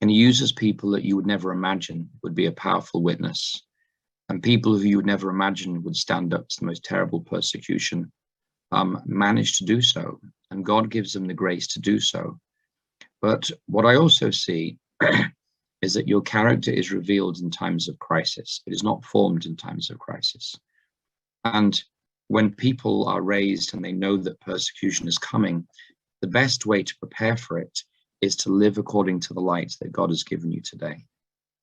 And he uses people that you would never imagine would be a powerful witness, and people who you would never imagine would stand up to the most terrible persecution manage to do so. And God gives them the grace to do so. But what I also see is that your character is revealed in times of crisis. It is not formed in times of crisis. And when people are raised and they know that persecution is coming, the best way to prepare for it is to live according to the light that God has given you today,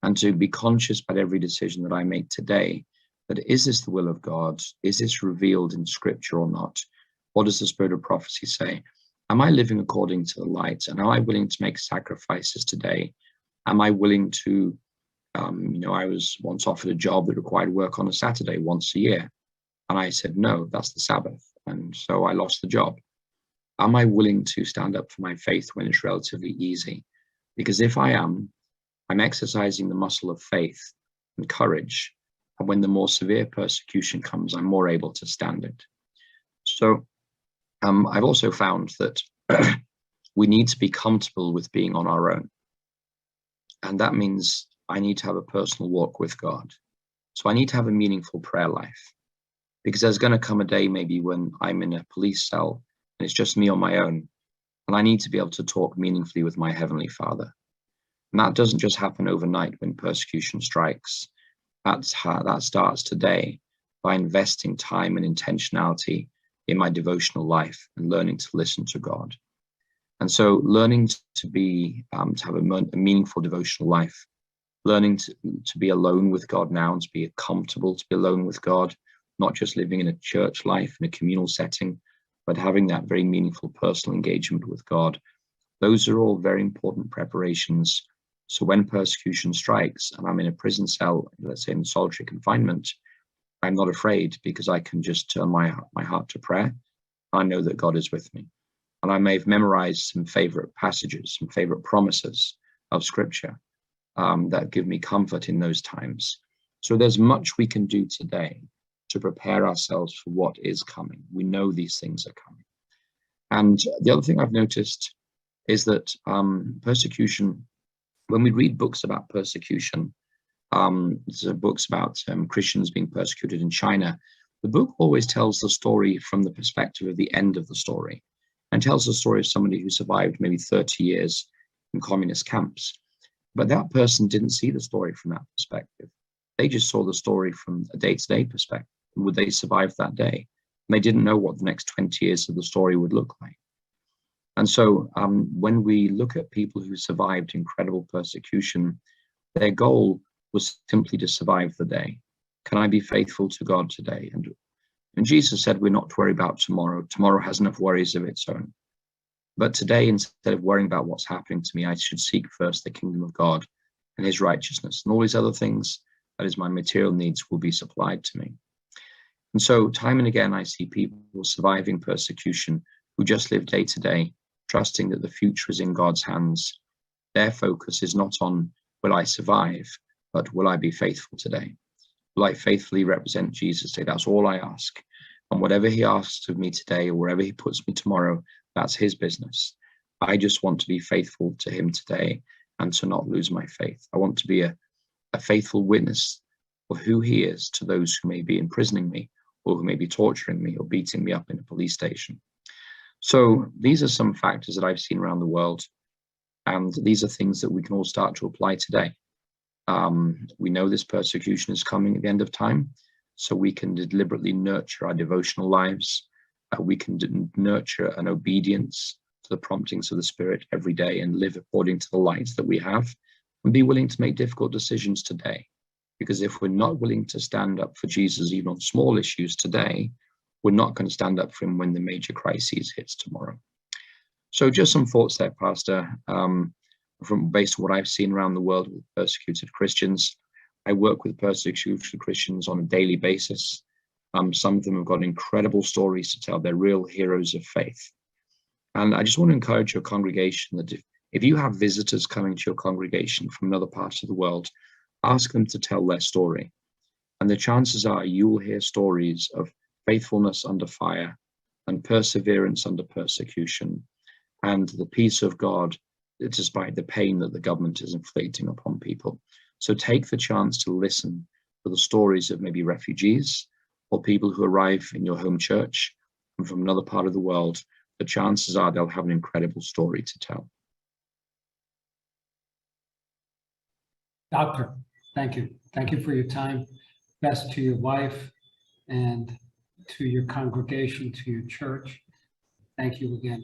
and to be conscious about every decision that I make today, that is this the will of God? Is this revealed in scripture or not? What does the spirit of prophecy say? Am I living according to the light? And am I willing to make sacrifices today? Am I willing to, I was once offered a job that required work on a Saturday once a year. And I said, no, that's the Sabbath. And so I lost the job. Am I willing to stand up for my faith when it's relatively easy? Because if I am, I'm exercising the muscle of faith and courage. And when the more severe persecution comes, I'm more able to stand it. So I've also found that we need to be comfortable with being on our own. And that means I need to have a personal walk with God. So I need to have a meaningful prayer life, because there's going to come a day maybe when I'm in a police cell and it's just me on my own, and I need to be able to talk meaningfully with my Heavenly Father. And that doesn't just happen overnight when persecution strikes. That starts today by investing time and intentionality in my devotional life and learning to listen to God. And so learning to have a meaningful devotional life, learning to be alone with God now, and to be comfortable to be alone with God, not just living in a church life, in a communal setting, but having that very meaningful personal engagement with God. Those are all very important preparations. So when persecution strikes and I'm in a prison cell, let's say in solitary confinement, I'm not afraid, because I can just turn my heart to prayer. I know that God is with me. And I may have memorized some favorite passages, some favorite promises of scripture that give me comfort in those times. So there's much we can do today to prepare ourselves for what is coming. We know these things are coming. And the other thing I've noticed is that persecution, when we read books about persecution, there's books about Christians being persecuted in China, the book always tells the story from the perspective of the end of the story, and tells the story of somebody who survived maybe 30 years in communist camps. But that person didn't see the story from that perspective. They just saw the story from a day-to-day perspective. Would they survive that day? And they didn't know what the next 20 years of the story would look like. And so when we look at people who survived incredible persecution, their goal was simply to survive the day. Can I be faithful to God today? And Jesus said we're not to worry about tomorrow. Tomorrow has enough worries of its own. But today, instead of worrying about what's happening to me, I should seek first the kingdom of God and his righteousness. And all these other things, that is, my material needs, will be supplied to me. And so time and again, I see people surviving persecution who just live day to day, trusting that the future is in God's hands. Their focus is not on, will I survive, but will I be faithful today? Will I faithfully represent Jesus today? That's all I ask. And whatever he asks of me today, or wherever he puts me tomorrow, that's his business. I just want to be faithful to him today and to not lose my faith. I want to be a faithful witness of who he is to those who may be imprisoning me, or who may be torturing me or beating me up in a police station. So these are some factors that I've seen around the world. And these are things that we can all start to apply today. We know this persecution is coming at the end of time, so we can deliberately nurture our devotional lives. We can nurture an obedience to the promptings of the Spirit every day and live according to the light that we have, and be willing to make difficult decisions today. Because if we're not willing to stand up for Jesus, even on small issues today, we're not going to stand up for him when the major crises hits tomorrow. So just some thoughts there, Pastor, from based on what I've seen around the world with persecuted Christians. I work with persecuted Christians on a daily basis. Some of them have got incredible stories to tell. They're real heroes of faith. And I just want to encourage your congregation that if you have visitors coming to your congregation from another part of the world, ask them to tell their story. And the chances are you will hear stories of faithfulness under fire and perseverance under persecution and the peace of God despite the pain that the government is inflicting upon people. So take the chance to listen to the stories of maybe refugees or people who arrive in your home church and from another part of the world. The chances are they'll have an incredible story to tell. Doctor, thank you. Thank you for your time. Best to your wife and to your congregation, to your church. Thank you again.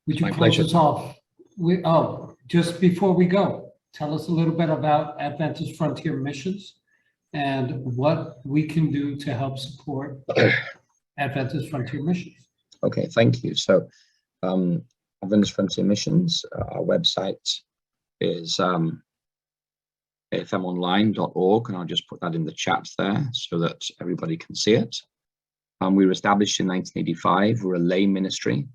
Would you My close pleasure. us off? Just before we go, tell us a little bit about Adventist Frontier Missions and what we can do to help support Adventist Frontier Missions. Okay, thank you. So Adventist Frontier Missions, our website is afmonline.org, and I'll just put that in the chat there so that everybody can see it. We were established in 1985. We're a lay ministry,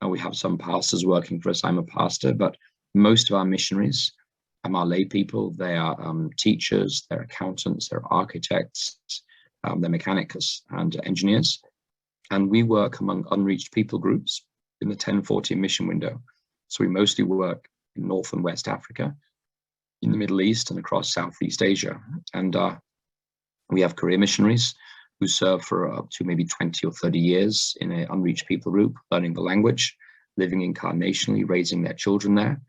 and we have some pastors working for us. I'm a pastor, but most of our missionaries are lay people. They are teachers, they're accountants, they're architects, they're mechanics and engineers. And we work among unreached people groups in the 1040 mission window. So we mostly work in North and West Africa, in the Middle East, and across Southeast Asia. And we have career missionaries who serve for up to maybe 20 or 30 years in an unreached people group, learning the language, living incarnationally, raising their children there,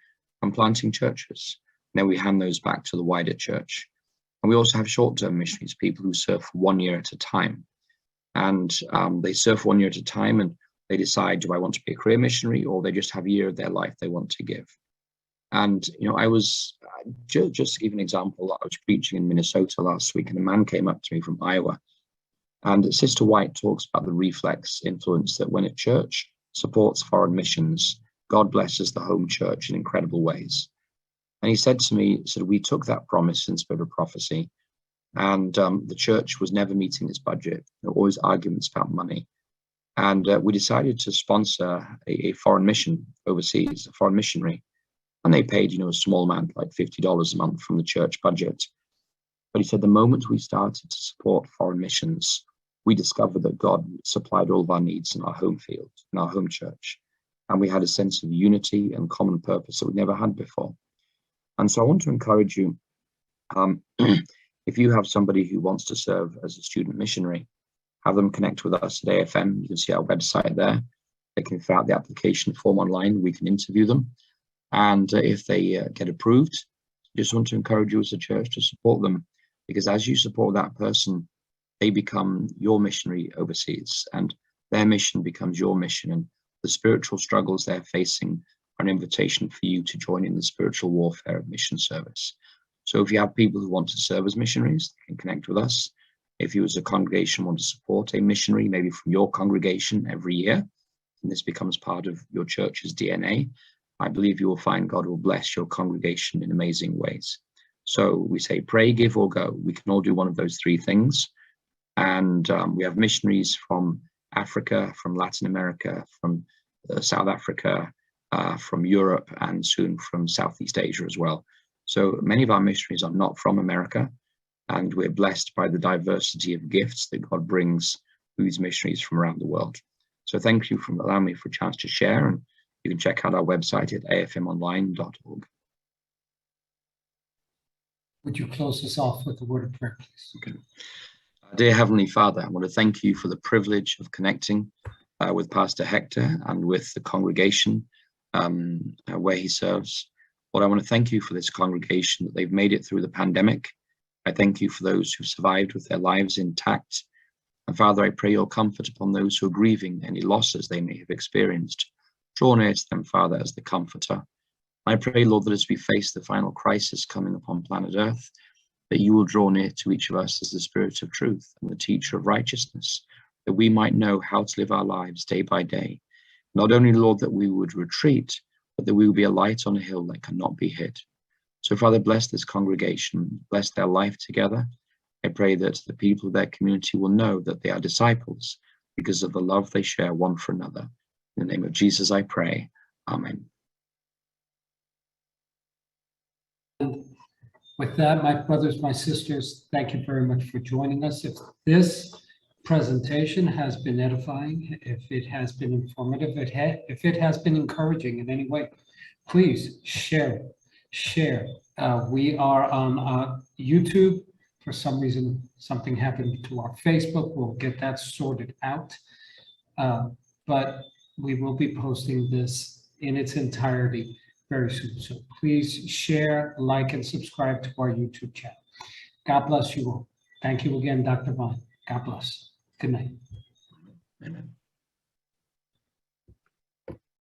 and planting churches. And then we hand those back to the wider church. And we also have short-term missionaries, people who serve for 1 year at a time. And they serve for 1 year at a time, and they decide, do I want to be a career missionary, or they just have a year of their life they want to give. And, you know, I was, just to give an example, I was preaching in Minnesota last week, and a man came up to me from Iowa. And Sister White talks about the reflex influence that when a church supports foreign missions, God blesses the home church in incredible ways. And he said to me, we took that promise in spirit of prophecy, and the church was never meeting its budget. There were always arguments about money. And we decided to sponsor a foreign mission overseas, a foreign missionary. And they paid, you know, a small amount, like $50 a month from the church budget. But he said, the moment we started to support foreign missions, we discovered that God supplied all of our needs in our home field, in our home church. And we had a sense of unity and common purpose that we never had before. And so I want to encourage you, if you have somebody who wants to serve as a student missionary, have them connect with us at AFM. You can see our website there. They can fill out the application form online. We can interview them. And if they get approved, I just want to encourage you as a church to support them, because as you support that person, they become your missionary overseas, and their mission becomes your mission. And the spiritual struggles they're facing are an invitation for you to join in the spiritual warfare of mission service. So if you have people who want to serve as missionaries, they can connect with us. If you as a congregation want to support a missionary, maybe from your congregation every year, and this becomes part of your church's DNA, I believe you will find God will bless your congregation in amazing ways. So we say, pray, give, or go. We can all do one of those three things. And we have missionaries from Africa, from Latin America, from South Africa, from Europe, and soon from Southeast Asia as well. So many of our missionaries are not from America, and we're blessed by the diversity of gifts that God brings through these missionaries from around the world. So thank you for allowing me for a chance to share, and you can check out our website at afmonline.org. Would you close us off with a word of prayer, please? Okay. Dear Heavenly Father, I want to thank you for the privilege of connecting with Pastor Hector and with the congregation where he serves. Lord, I want to thank you for this congregation, that they've made it through the pandemic. I thank you for those who survived with their lives intact. And Father, I pray your comfort upon those who are grieving any losses they may have experienced. Draw near to them, Father, as the comforter. I pray, Lord, that as we face the final crisis coming upon planet Earth, that you will draw near to each of us as the Spirit of truth and the teacher of righteousness, that we might know how to live our lives day by day, Not only, Lord, that we would retreat, but that we would be a light on a hill that cannot be hid. So, Father, bless this congregation, bless their life together. I pray that the people of their community will know that they are disciples because of the love they share one for another. In the name of Jesus, I pray. Amen. With that, my brothers, my sisters, thank you very much for joining us. If this presentation has been edifying, if it has been informative, if it has been encouraging in any way, please share it. Share. We are on YouTube. For some reason, something happened to our Facebook. We'll get that sorted out. But we will be posting this in its entirety very soon. So please share, like, and subscribe to our YouTube channel. God bless you all. Thank you again, Dr. Vaughn. God bless. Good night. Amen.